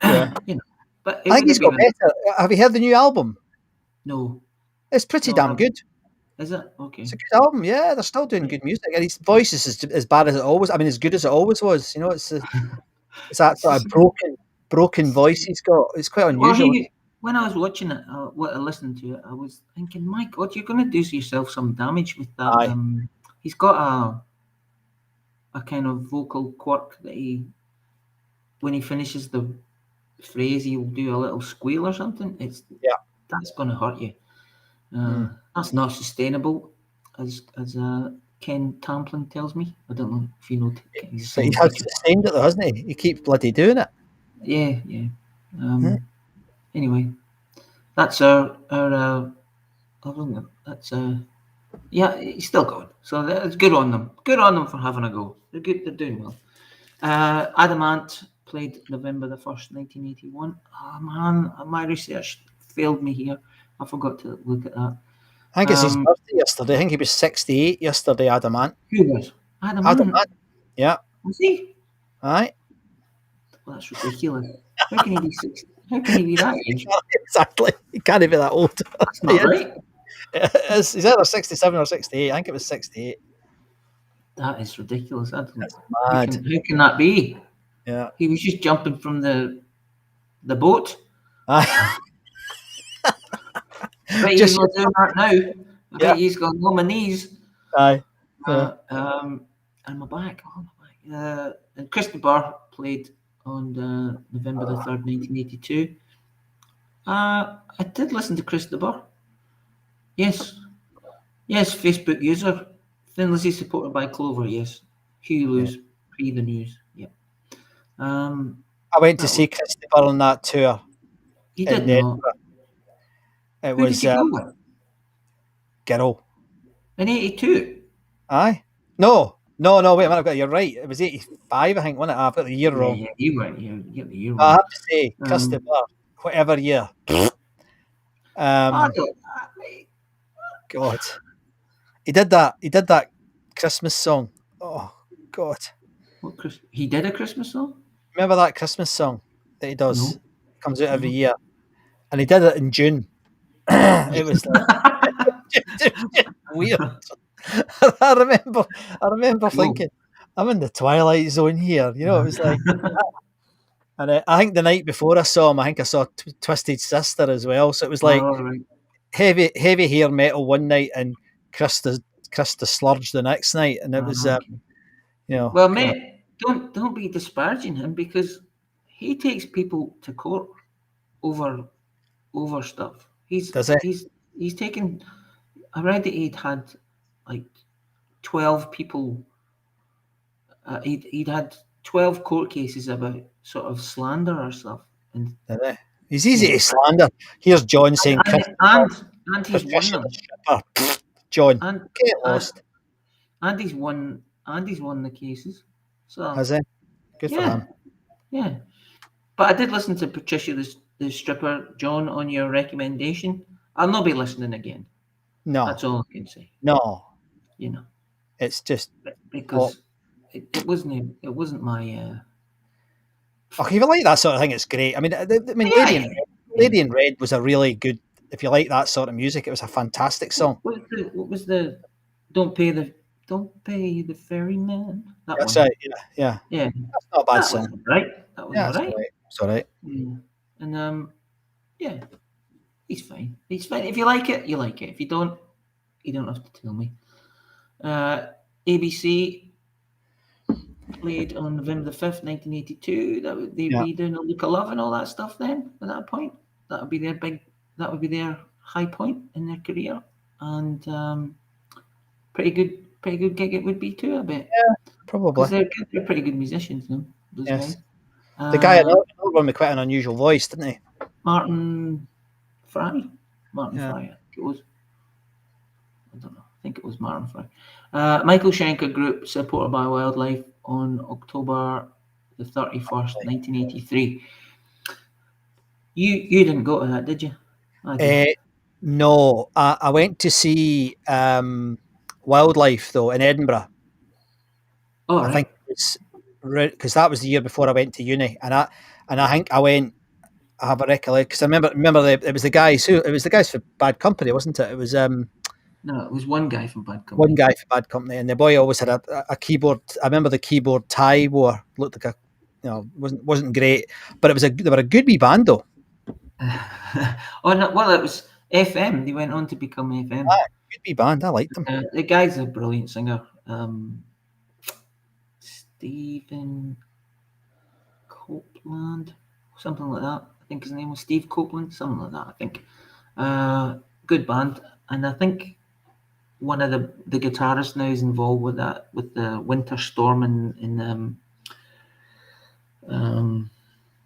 Yeah. You know, but I think he's got better. Have you heard the new album? No, It's pretty No, damn good. is it? Okay. It's a good album. Yeah, they're still doing good music, and his voice is as bad as it always. I mean, as good as it always was. You know, it's that sort of broken voice he's got. It's quite unusual. Well, when I was watching it, listening to it, I was thinking, my God, you're going to do yourself some damage with that. Aye. He's got a kind of vocal quirk that when he finishes the phrase, he'll do a little squeal or something. That's going to hurt you. That's not sustainable, as Ken Tamplin tells me. I don't know if you know. But he has sustained it though, hasn't he? He keeps bloody doing it. Yeah. Anyway, that's our that's yeah, he's still going. So that's good on them. Good on them for having a go. They're good. They're doing well. Adamant played November the 1st, 1981. Oh man, my research failed me here. I forgot to look at that. I think it's his birthday yesterday. I think he was 68 yesterday, Adamant. Who was? Adamant. Yeah. Was he? Aye. Well, that's ridiculous. How can he be 60? How can he be that age? Exactly. He can't be that old. That's not right. He's either 67 or 68. I think it was 68. That is ridiculous. That's mad. How can that be? Yeah. He was just jumping from the boat. Aye. But he's not doing that now. I bet he's got on my knees. Aye. And my back. Oh, my back. And Christy Barr played on November the 3rd, 1982. I did listen to Christy Barr. Yes, Facebook user. Thin Lizzy supported by Clover, yes. Hugh Lewis, pre the news, yeah. I went to see Christy Barr on that tour. You did not. It Who was did you go with? Girl. In 82? Aye. No, wait a minute, you're right. It was 85, I think, wasn't it? I've got the year wrong. Yeah, you went. You get the year wrong. I have to say, Christy Barr, whatever year. God. He did that Christmas song. Oh, God. He did a Christmas song? Remember that Christmas song that he does? No. It comes out every year. And he did it in June. It was like, weird. I remember thinking, I'm in the Twilight Zone here. You know, it was like... And I think the night before I saw him, I think I saw Twisted Sister as well. So it was like heavy hair metal one night and Krista Sludge the next night. And it was, you know... Well, mate, don't be disparaging him because he takes people to court over stuff. He's taken. I read that he'd had like 12 people. He'd had 12 court cases about sort of slander or stuff. And he's easy to slander. Here's John saying, and he's won them. John, And get lost. And he's won Andy's won the cases. So Has he? Good for yeah, him. yeah. But I did listen to Patricia the stripper, John, on your recommendation. I'll not be listening again. No, That's all I can say. no. You know, It's just because it wasn't my. oh, if you like that sort of thing, it's great. I mean, Yeah. Lady in Red was a really good. If you like that sort of music, it was a fantastic song. What was the don't pay the ferryman, that That's one. right. Yeah, yeah. Yeah, That's not a bad that was song. right. That was Yeah, all it's right. all right. It's all right. Yeah. And yeah, he's fine. He's fine. If you like it, you like it. If you don't have to tell me. ABC played on November the 5th, 1982. They'd Yeah. be doing a Look of Love and all that stuff then at that point. That would be their high point in their career. And pretty good gig it would be too, I bet. Probably. Because they're pretty good musicians, though, those Yes. guys. The guy another one with quite an unusual voice, didn't he? Martin Fry. Martin Yeah. Fry, I think it was. I don't know. I think it was Martin Fry. Michael Schenker Group, supported by Wildlife, on October the 31st, 1983. You didn't go to that, did you? I did. No, I went to see Wildlife though in Edinburgh. Oh, I right. think it's because that was the year before I went to uni, and I think I went. I have a recollection because I remember it was the guys for Bad Company, wasn't it? It was No, it was one guy from Bad Company. one guy for Bad Company, and the boy always had a keyboard. I remember the keyboard tie he wore looked like wasn't great, but they were a good wee band though. Oh no, well, it was FM. They went on to become FM. Good wee band, I liked them. The guy's a brilliant singer. Stephen Copeland, something like that. I think his name was Steve Copeland, something like that. I think. Good band, and I think one of the guitarists now is involved with the Winter Storm in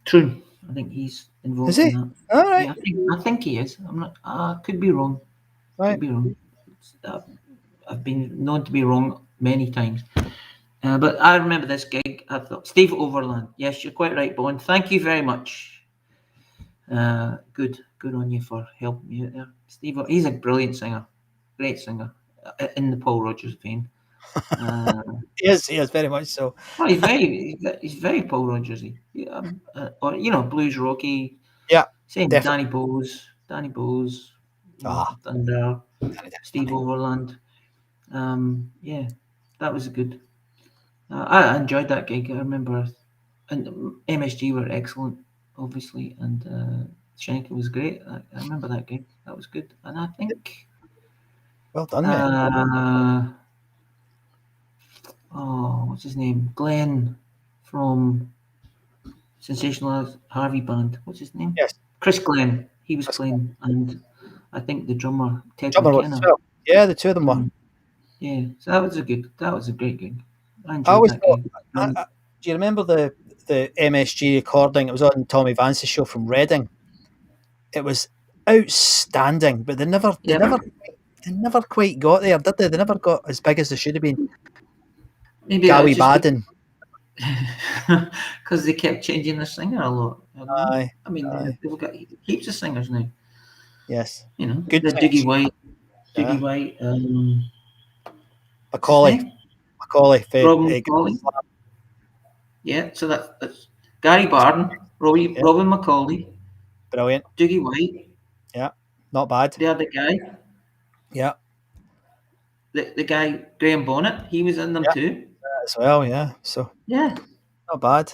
Troon. I think he's involved Is he? in that. All right, Yeah, I think he is. I'm not. Could be wrong. right. Could be wrong. I've been known to be wrong many times. But I remember this gig. I thought Steve Overland. Yes, you're quite right, Bond. Thank you very much. Good on you for helping me out there, Steve. He's a brilliant singer, great singer, in the Paul Rodgers vein. He is very much so. Well, he's very Paul Rodgersy. Yeah, or blues rocky. Yeah, Same definitely. Danny Bowes, Ah. Thunder, Steve Overland. Yeah, that was good. I enjoyed that gig. I remember, and MSG were excellent, obviously, and Schenker was great. I remember that gig. That was good, and I think. Well done, mate. What's his name? Glenn from Sensational Harvey Band. What's his name? Yes. Chris Glenn. He was playing, and I think the drummer Ted Drummer was McKenna. as well. Yeah, the two of them were. Yeah, so that was a great gig. I I enjoyed always that thought. gig. Do you remember the MSG recording? It was on Tommy Vance's show from Reading. It was outstanding, but they never quite got there, did they? They never got as big as they should have been. Maybe Gowie Baden. Because they kept changing the singer a lot. Aye. I mean, they've got heaps of singers now. Yes. Good. The Dougie White. Dougie White. Macaulay. Robin Macaulay. Yeah, so that's Gary Barden, Robin Macaulay. Brilliant. Dougie White. Yeah, not bad. The other guy. Yeah. The guy Graham Bonnet, he was in them too. As well, yeah. So yeah, not bad.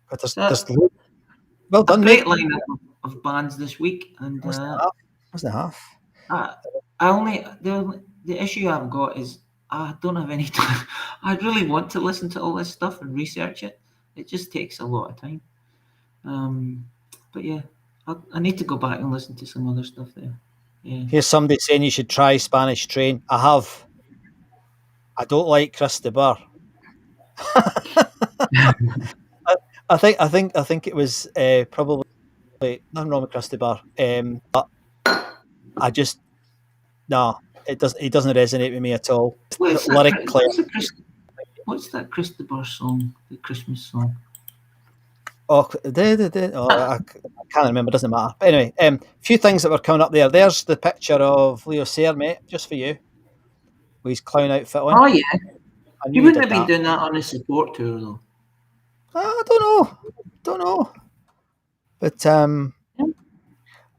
But there's well done, great mate. lineup of bands this week, and wasn't half. The issue I've got is I don't have any time. I really want to listen to all this stuff and research it. It just takes a lot of time. But yeah, I need to go back and listen to some other stuff there. Yeah. Here's somebody saying you should try Spanish Train. I have. I don't like Chris de Burgh. I think it was probably nothing wrong with Chris de Burgh. But I just it doesn't resonate with me at all. What's lyrically. What's that Christopher song? The Christmas song. Oh, I can't remember. Doesn't matter. But anyway, a few things that were coming up there. There's the picture of Leo Sayer, mate, just for you, with his clown outfit on. Oh yeah. I knew You you wouldn't did have been that. doing that on a support tour though. I don't know. But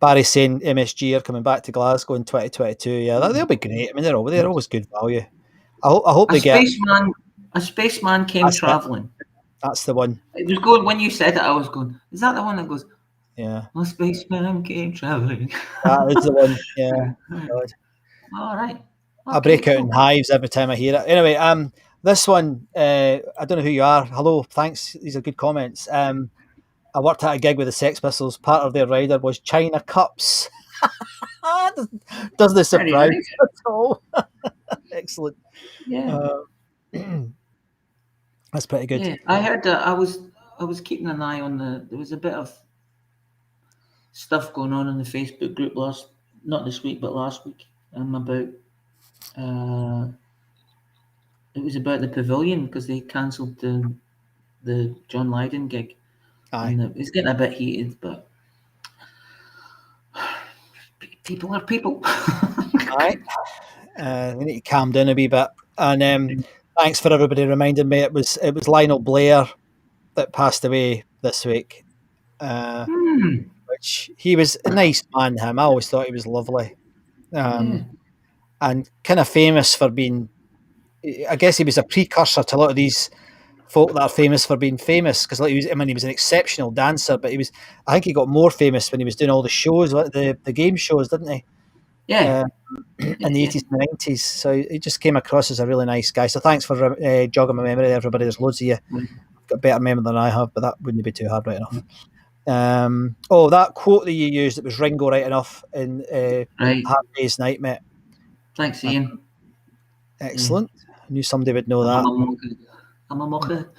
Barry's saying MSG are coming back to Glasgow in 2022. Yeah, they'll be great. I mean, they're always good value. I hope they get. A spaceman came That's it. travelling. That's the one. It was going when you said it. I was going. Is that the one that goes? Yeah, A spaceman came travelling. that is the one. Yeah. God. All right. I break out in hives every time I hear it. Anyway, this one, I don't know who you are. Hello, thanks. These are good comments. I worked at a gig with the Sex Pistols. Part of their rider was China Cups. Doesn't surprise me at all. Excellent. Yeah. That's pretty good. Yeah, I heard that. I was keeping an eye on there was a bit of stuff going on in the Facebook group not this week, but last week, about it was about the pavilion because they cancelled the John Lydon gig. Aye. And it was getting a bit heated, but people are people. Aye. We need to calm down a wee bit. And thanks for everybody reminding me. It was Lionel Blair that passed away this week. Which he was a nice man. Him, I always thought he was lovely, and kind of famous for being. I guess he was a precursor to a lot of these folk that are famous for being famous because he was an exceptional dancer, but I think he got more famous when he was doing all the shows, like the game shows, didn't he? Yeah. In the 80s and 90s. So he just came across as a really nice guy. So thanks for jogging my memory, everybody. There's loads of you. I've got a better memory than I have, but that wouldn't be too hard right enough. That quote that you used, it was Ringo right enough in Hard Day's Night, mate. Thanks, Ian. Excellent. I knew somebody would know that. I'm a mocker.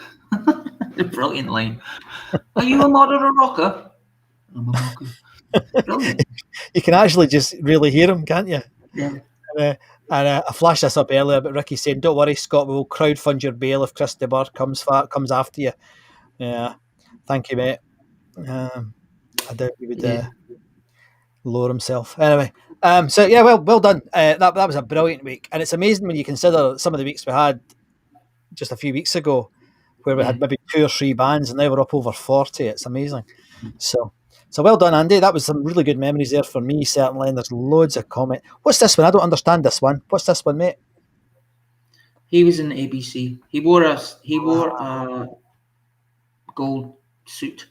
Brilliant line. Are you a mod or a rocker? I'm a mocker. Brilliant. You can actually just really hear him, can't you? Yeah. And I flashed this up earlier, but Ricky saying, "Don't worry, Scott, we will crowdfund your bail if Chris de Burgh comes after you." Yeah, thank you, mate. I doubt he would lower himself. Anyway, well done. That was a brilliant week, and it's amazing when you consider some of the weeks we had just a few weeks ago, where we had maybe 2 or 3 bands, and now we're up over 40. It's amazing. So well done, Andy. That was some really good memories there for me, certainly. And there's loads of comment. What's this one? I don't understand this one. What's this one, mate? He was in ABC. He wore a gold suit.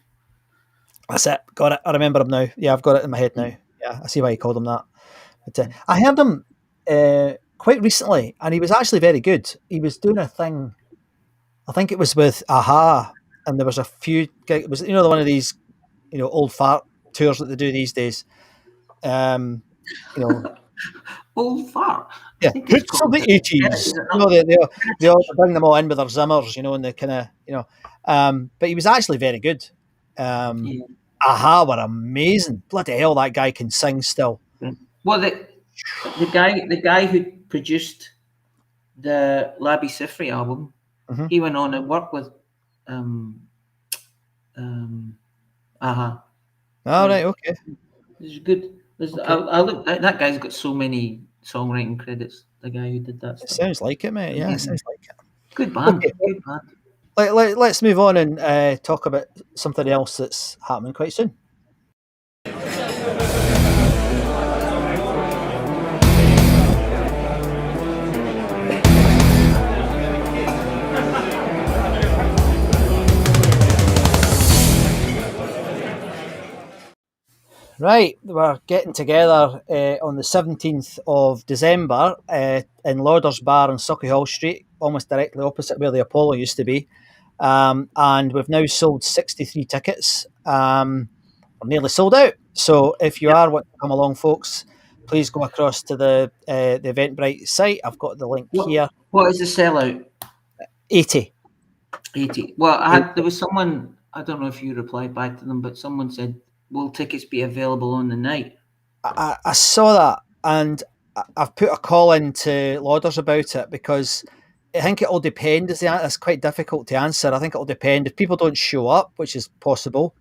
That's it. Got it. I remember him now. Yeah, I've got it in my head now. Yeah, I see why he called him that. But, I heard him quite recently, and he was actually very good. He was doing a thing. I think it was with Aha, and there was a few. It was one of these, old fart tours that they do these days. Old fart. Yeah, hits of the 80s. They all bring them all in with their zimmers, and they kind of, but he was actually very good. Aha were amazing. Bloody hell, that guy can sing still. Well, the guy who produced the Labi Siffre album, he went on and worked with Aha. All right, okay. It's good. I look. That guy's got so many songwriting credits. The guy who did that stuff. It sounds like it, mate. Yeah, it sounds like it. Good band. Okay. Good band. Let's move on and talk about something else that's happening quite soon. Right, we're getting together on the 17th of December in Lauders Bar on Sauchiehall Street, almost directly opposite where the Apollo used to be. And we've now sold 63 tickets. We're nearly sold out. So if you are wanting to come along, folks, please go across to the Eventbrite site. I've got the link here. What is the sellout? 80. 80. Well, there was someone, I don't know if you replied back to them, but someone said, will tickets be available on the night? I saw that, and I've put a call into Lauders about it because I think it'll depend. It's quite difficult to answer. I think it'll depend if people don't show up, which is possible,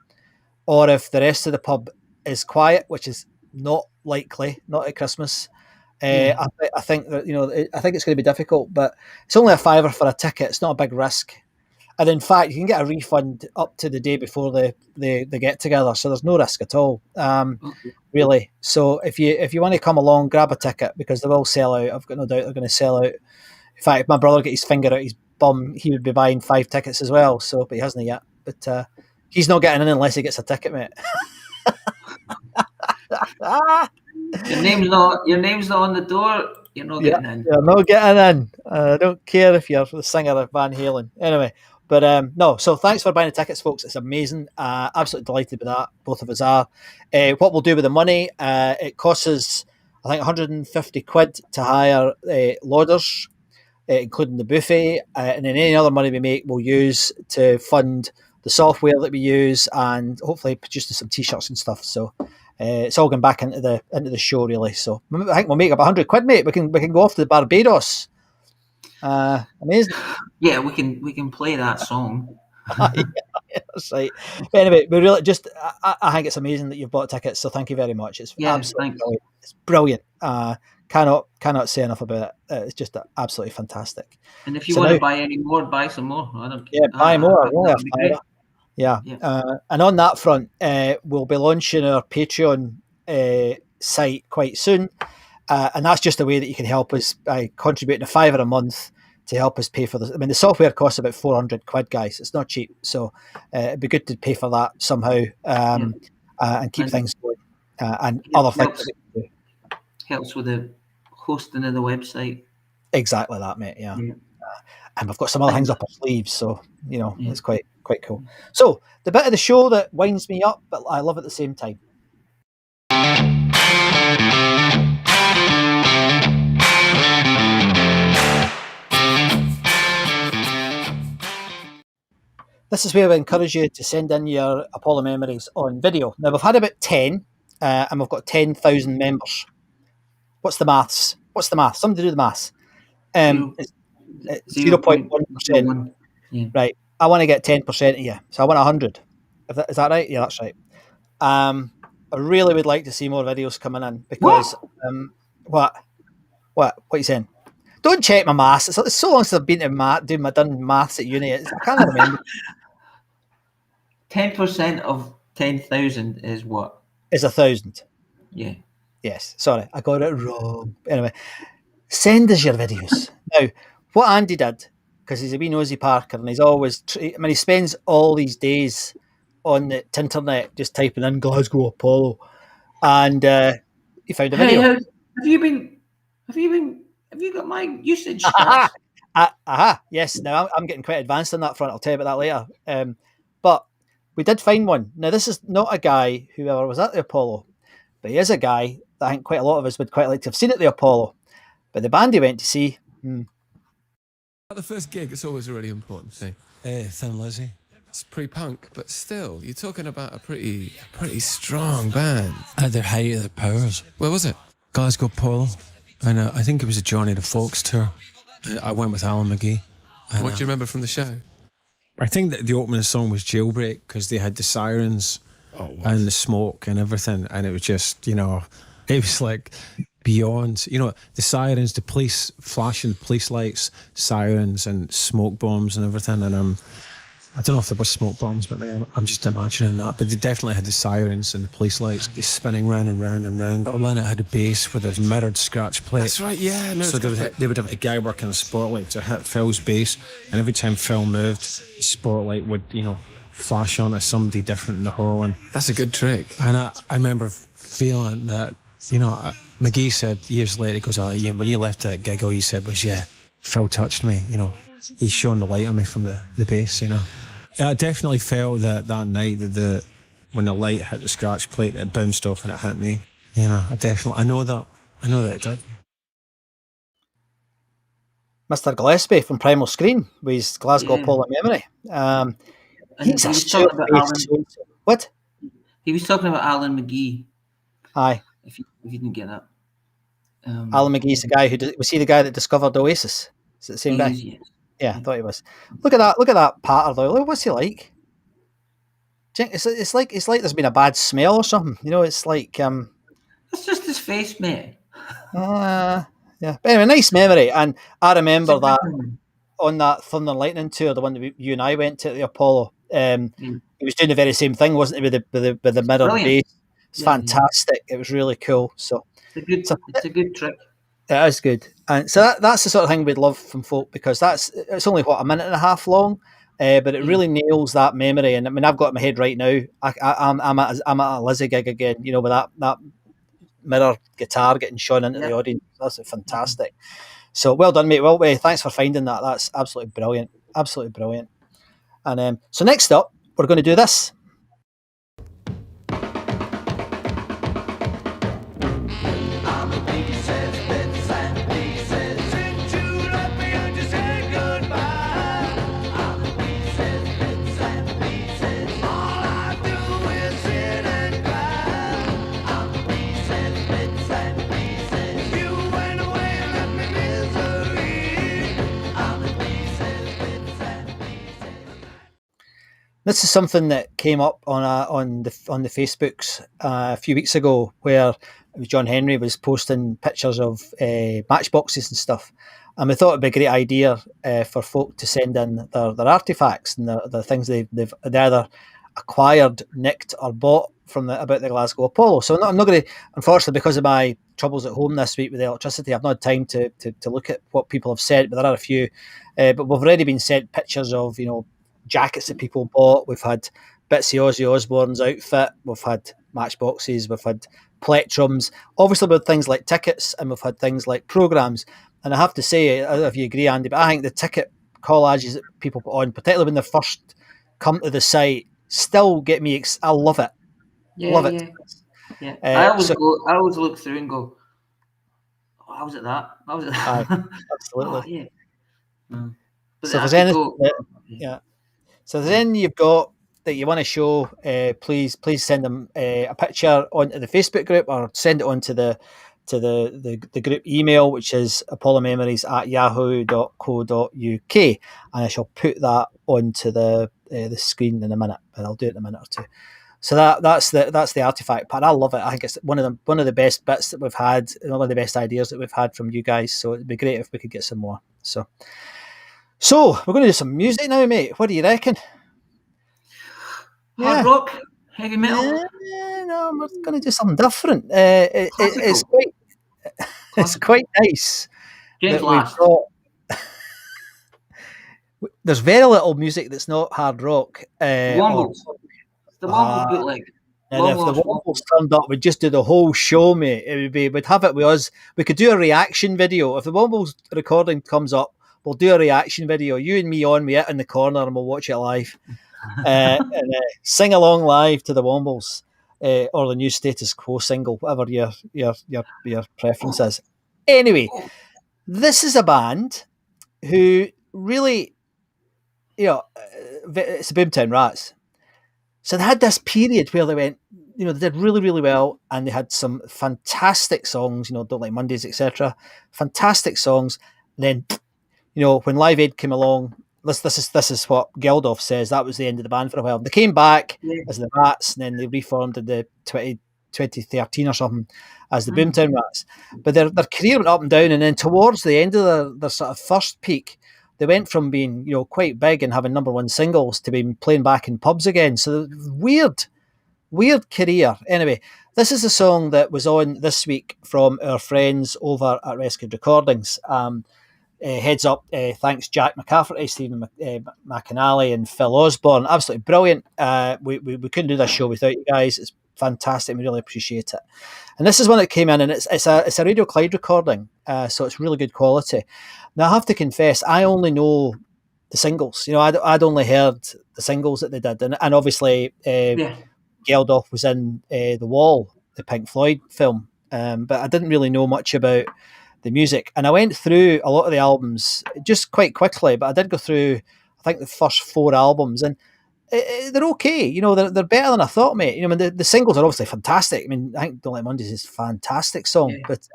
or if the rest of the pub is quiet, which is not likely, not at Christmas. I think that I think it's going to be difficult, but it's only a fiver for a ticket. It's not a big risk, and in fact, you can get a refund up to the day before the get together, so there's no risk at all, really. So if you want to come along, grab a ticket because they will sell out. I've got no doubt they're going to sell out. In fact, if my brother get his finger out his bum, he would be buying 5 tickets as well. So, but he hasn't yet. But he's not getting in unless he gets a ticket, mate. Your name's not on the door. You're not getting in. You're not getting in. I don't care if you're the singer of Van Halen. Anyway, but no. So thanks for buying the tickets, folks. It's amazing. Absolutely delighted with that. Both of us are. What we'll do with the money? It costs us, I think, 150 quid to hire loaders, including the buffet, and then any other money we make we'll use to fund the software that we use and hopefully producing some t-shirts and stuff. So it's all going back into the show, really. So I think we'll make up 100 quid, mate. We can go off to Barbados. Amazing. Yeah, we can play that song. Yeah, that's right. But anyway, we really I think it's amazing that you've bought tickets. So thank you very much. It's absolutely brilliant. It's brilliant. Cannot say enough about it. It's just absolutely fantastic. And if you want to buy any more, buy some more. I don't care. Yeah, buy more. Yeah. And on that front, we'll be launching our Patreon site quite soon. And that's just a way that you can help us by contributing a $5 a month to help us pay for this. I mean, the software costs about 400 quid, guys. It's not cheap. So it'd be good to pay for that somehow and keep things going. And other things that we do. Helps with the hosting of the website. Exactly that, mate. Yeah. And we've got some other things up our sleeves, so it's quite cool. So the bit of the show that winds me up, but I love at the same time. This is where we encourage you to send in your Apollo memories on video. Now we've had about 10, and we've got 10,000 members. What's the maths? Somebody do the maths. It's 0.1%. Yeah. Right. I want to get 10% of you. So I want 100. Is that right? Yeah, that's right. I really would like to see more videos coming in because what are you saying? Don't check my maths. It's so long since I've been to done maths at uni. I can't remember. 10% of 10,000 is what? Is 1,000. Yeah. Yes. Sorry, I got it wrong. Anyway, send us your videos. Now, what Andy did, because he's a wee nosy Parker, and he's always, he spends all these days on the internet just typing in Glasgow Apollo, and he found a video. Have you got my usage? Yes. Now I'm getting quite advanced on that front. I'll tell you about that later. But we did find one. Now this is not a guy who ever was at the Apollo, but he is a guy that I think quite a lot of us would quite like to have seen at the Apollo. But the band he went to see. At the first gig, it's always a really important thing. Thin Lizzy. It's pre-punk, but still, you're talking about a pretty strong band. At their height of their powers. Where was it? Glasgow Apollo. And I think it was a Johnny the Fox tour. I went with Alan McGee. And, what do you remember from the show? I think that the opening song was Jailbreak because they had the sirens and the smoke and everything. And it was just, it was like beyond, the sirens, the police, flashing police lights, sirens and smoke bombs and everything. And I don't know if there was smoke bombs, but I'm just imagining that. But they definitely had the sirens and the police lights spinning round and round and round. All in it had a bass with a mirrored scratch plate. That's right, yeah. No, so they would have a guy working a spotlight to hit Phil's bass, and every time Phil moved, the spotlight would, flash onto somebody different in the hall. And that's a good trick. And I remember feeling that, McGee said years later, he goes, when you left that gig, all you said was, yeah, Phil touched me, he's shone the light on me from the bass, I definitely felt that night that when the light hit the scratch plate, it bounced off and it hit me. I know that it did. Mr. Gillespie from Primal Screen with his Glasgow Apollo memory. He's a super What? He was talking about Alan McGee. Aye. If you didn't get that. Alan McGee's the guy was he the guy that discovered Oasis? Is it the same guy? Yes. Yeah, I thought he was. Look at that patter though. Look, what's he like? It's like there's been a bad smell or something. You know, it's like That's just his face, mate. yeah. But anyway, nice memory. And I remember It's a that good one. on that Thunder and Lightning tour, the one that you and I went to at the Apollo. Yeah. He was doing the very same thing, wasn't he, with the mirror Brilliant. bass? It's Yeah, fantastic. It was really cool. So It's a good trick. it is good. And so that's the sort of thing we'd love from folk, because it's only a minute and a half long, but it really nails that memory. And I mean, I've got it in my head right now. I'm at a Lizzie gig again, you know, with that mirror guitar getting shone into the audience. That's fantastic. So well done, mate. Well, thanks for finding that. That's absolutely brilliant. Absolutely brilliant. And so next up, we're going to do this. This is something that came up on the Facebooks a few weeks ago, where it was John Henry was posting pictures of matchboxes and stuff, and we thought it'd be a great idea for folk to send in their artifacts and the things they've either acquired, nicked, or bought from about the Glasgow Apollo. So I'm not going to, unfortunately, because of my troubles at home this week with the electricity, I've not had time to look at what people have sent, but there are a few. But we've already been sent pictures of, jackets that people bought. We've had bits of Ozzy Osbourne's outfit. We've had matchboxes. We've had plectrums. Obviously, with things like tickets, and we've had things like programs. And I have to say, I don't know if you agree, Andy, but I think the ticket collages that people put on, particularly when they first come to the site, still get me. I love it. Love it. Yeah. I always look through and go, "Oh, how was it that? How was it that?" Absolutely. But So if there's anything, So if there's anything you've got that you want to show, please send them a picture onto the Facebook group, or send it onto the group email, which is apollomemories@yahoo.co.uk, and I shall put that onto the screen in a minute, and I'll do it in a minute or two. So that's the artifact part. I love it. I think it's one of the best bits that we've had, one of the best ideas that we've had from you guys. So it'd be great if we could get some more. So we're going to do some music now, mate. What do you reckon? Hard rock, heavy metal. No, we're going to do something different. It's quite nice. James Last. There's very little music that's not hard rock. Wombles. The Wombles bootleg. And if the Wombles turned up, we'd just do the whole show, mate. We'd have it with us. We could do a reaction video. If the Wombles recording comes up, we'll do a reaction video. You and me on it in the corner, and we'll watch it live. And sing along live to the Wombles, or the new Status Quo single, whatever your preference is. Anyway, this is a band who really, it's the Boomtown Rats. So they had this period where they went, they did really, really well, and they had some fantastic songs, Don't Like Mondays, etc. Fantastic songs. And then, when Live Aid came along, this is what Geldof says, that was the end of the band for a while. They came back as the Rats, and then they reformed in the 2013 or something as the Boomtown Rats. But their career went up and down, and then towards the end of their sort of first peak, they went from being quite big and having number one singles to being playing back in pubs again. So weird career. Anyway, this is a song that was on this week from our friends over at Rescued Recordings. Heads up, thanks Jack McCafferty, Stephen McAnally, and Phil Osborne. Absolutely brilliant. We couldn't do this show without you guys. It's fantastic. We really appreciate it. And this is one that came in, and it's a Radio Clyde recording, so it's really good quality. Now I have to confess, I only know the singles. I'd only heard the singles that they did, and obviously Geldof was in The Wall, the Pink Floyd film, but I didn't really know much about the music. And I went through a lot of the albums just quite quickly, but I did go through, I think, the first 4 albums, and they're okay. They're better than I thought, mate. The singles are obviously fantastic. I think Don't Like Mondays is a fantastic song, but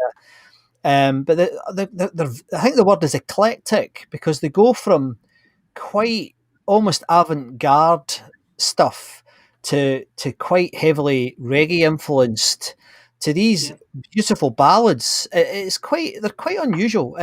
But I think the word is eclectic because they go from quite almost avant-garde stuff to quite heavily reggae influenced to these beautiful ballads. They're quite unusual.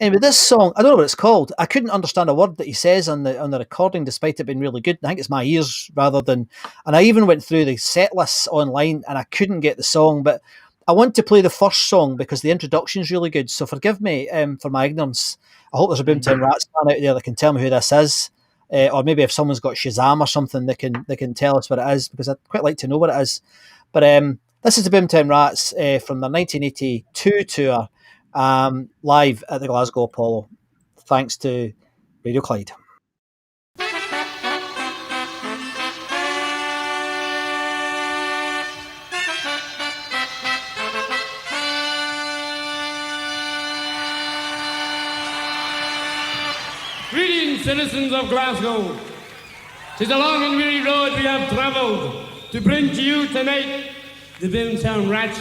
Anyway, this song, I don't know what it's called. I couldn't understand a word that he says on the recording, despite it being really good. I think it's my ears rather than. And I even went through the set lists online, and I couldn't get the song. But I want to play the first song because the introduction is really good. So forgive me for my ignorance. I hope there's a Boomtown Rats fan out there that can tell me who this is. Or maybe if someone's got Shazam or something, they can tell us what it is, because I'd quite like to know what it is. But this is the Boomtown Rats from their 1982 tour, live at the Glasgow Apollo, thanks to Radio Clyde. Greetings, citizens of Glasgow. 'Tis a long and weary road we have travelled to bring to you tonight the Boomtown Rats.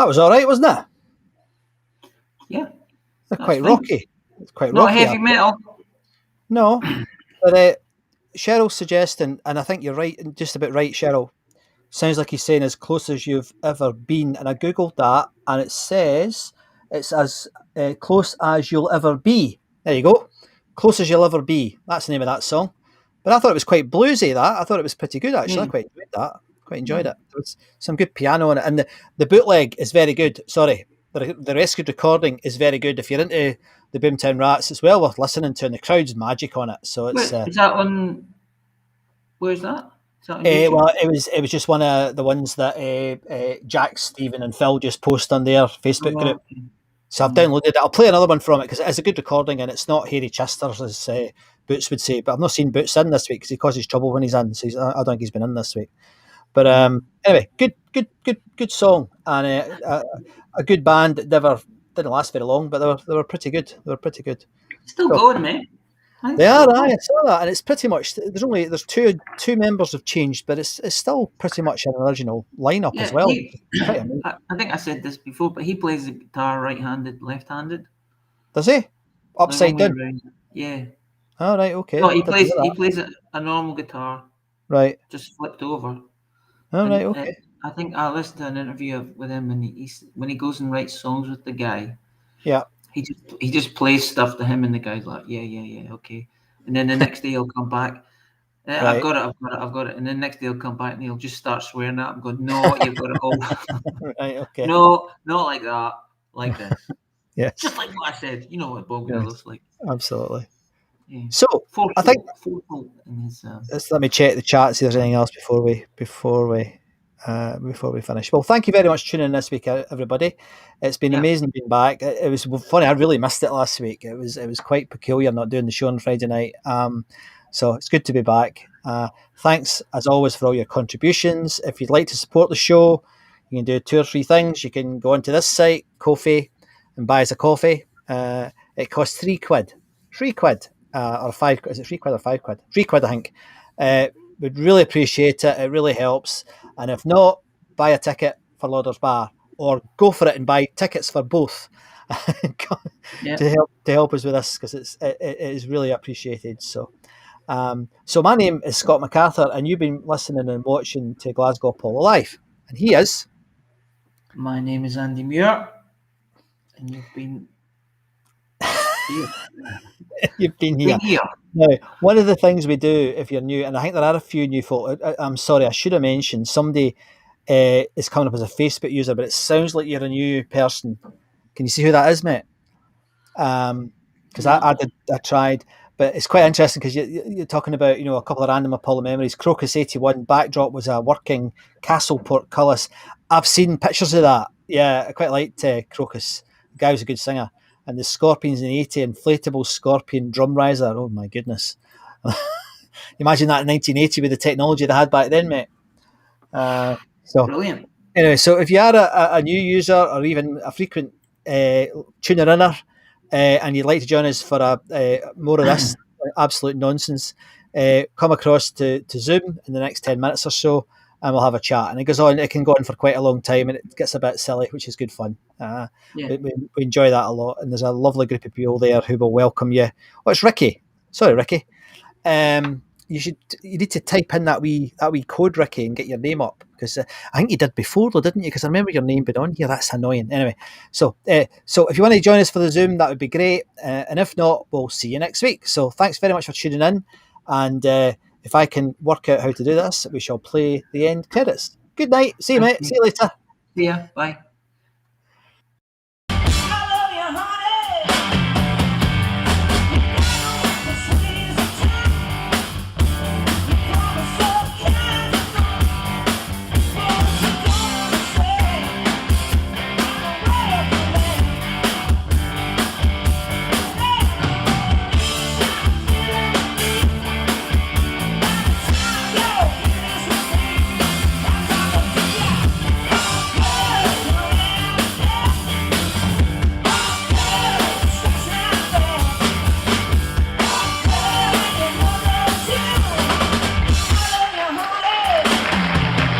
That was all right, wasn't it? Yeah. They're That's quite fine. rocky. It's quite Not rocky. heavy metal. No, but Cheryl's suggesting, and I think you're right, just about right, Cheryl. Sounds like he's saying as close as you've ever been. And I googled that, and it says it's as close as you'll ever be. There you go. Close as you'll ever be. That's the name of that song. But I thought it was quite bluesy. That I thought it was pretty good actually. I quite enjoyed that. Quite enjoyed it. There was some good piano in it, and the bootleg is very good. Sorry, the rescued recording is very good. If you're into the Boomtown Rats, it's well worth listening to, and the crowd's magic on it. So it's. Is that on? Where's that? Is that on YouTube? Well, it was just one of the ones that Jack, Stephen, and Phil just post on their Facebook group. Okay. So I've downloaded it. I'll play another one from it because it's a good recording and it's not Hairy Chester's as Boots would say. But I've not seen Boots in this week because he causes trouble when he's in. So I don't think he's been in this week. But anyway, good song and a good band that didn't last very long, but they were pretty good. They were pretty good. Still going, mate. They are, I saw that, and it's pretty much there's two members have changed, but it's still pretty much an original lineup as well. I think I said this before, but he plays the guitar right-handed, left-handed. Does he? Upside down? Yeah. Oh right, okay. No, he plays a normal guitar. Right. Just flipped over. Oh right, okay. I think I listened to an interview with him when he goes and writes songs with the guy. Yeah. He just plays stuff to him, and the guy's like, yeah, okay. And then the next day he'll come back. Right. I've got it. And then the next day he'll come back and he'll just start swearing at him, going, "No, you've got it all." Right, okay. No, not like that. Like this. Yeah. Just like what I said. You know what Bob looks like. Absolutely. Yeah. So I think in his, let me check the chat, see if there's anything else before we finish. Well, thank you very much for tuning in this week, everybody. It's been amazing being back. It was funny. I really missed it last week. It was quite peculiar not doing the show on Friday night. So it's good to be back. Thanks as always for all your contributions. If you'd like to support the show, you can do 2 or 3 things. You can go onto this site, Ko-fi, and buy us a coffee. It costs £3. £3 or 5. Is it £3 or £5? £3, I think. We'd really appreciate it. It really helps. And if not, buy a ticket for Lauder's Bar, or go for it and buy tickets for both to help us with this, because it is really appreciated. So, so my name is Scott MacArthur, and you've been listening and watching to Glasgow Apollo Live, and he is. My name is Andy Muir, and you've been here. You've been here. Now, one of the things we do if you're new, and I think there are a few new folk. I'm sorry, I should have mentioned somebody is coming up as a Facebook user, but it sounds like you're a new person. Can you see who that is, mate? Because I tried, but it's quite interesting because you're talking about a couple of random Apollo memories. Crocus 81 backdrop was a working castle portcullis. I've seen pictures of that. Yeah, I quite liked Crocus. The guy was a good singer. And the Scorpions in the 80 inflatable Scorpion drum riser. Oh my goodness. Imagine that in 1980 with the technology they had back then, mate. So brilliant. Anyway, so if you are a new user or even a frequent tuner-inner and you'd like to join us for more of this absolute nonsense, come across to Zoom in the next 10 minutes or so, and we'll have a chat. And it can go on for quite a long time, and it gets a bit silly, which is good fun. We enjoy that a lot, and there's a lovely group of people there who will welcome you. Oh, it's Ricky. Sorry, Ricky. You need to type in that wee code, Ricky, and get your name up, because I think you did before, though, didn't you? Because I remember your name being on here. That's annoying. Anyway, so if you want to join us for the Zoom, that would be great. And if not, we'll see you next week. So thanks very much for tuning in, and if I can work out how to do this, we shall play the end credits. Good night. See you, mate. See you later. See ya. Bye.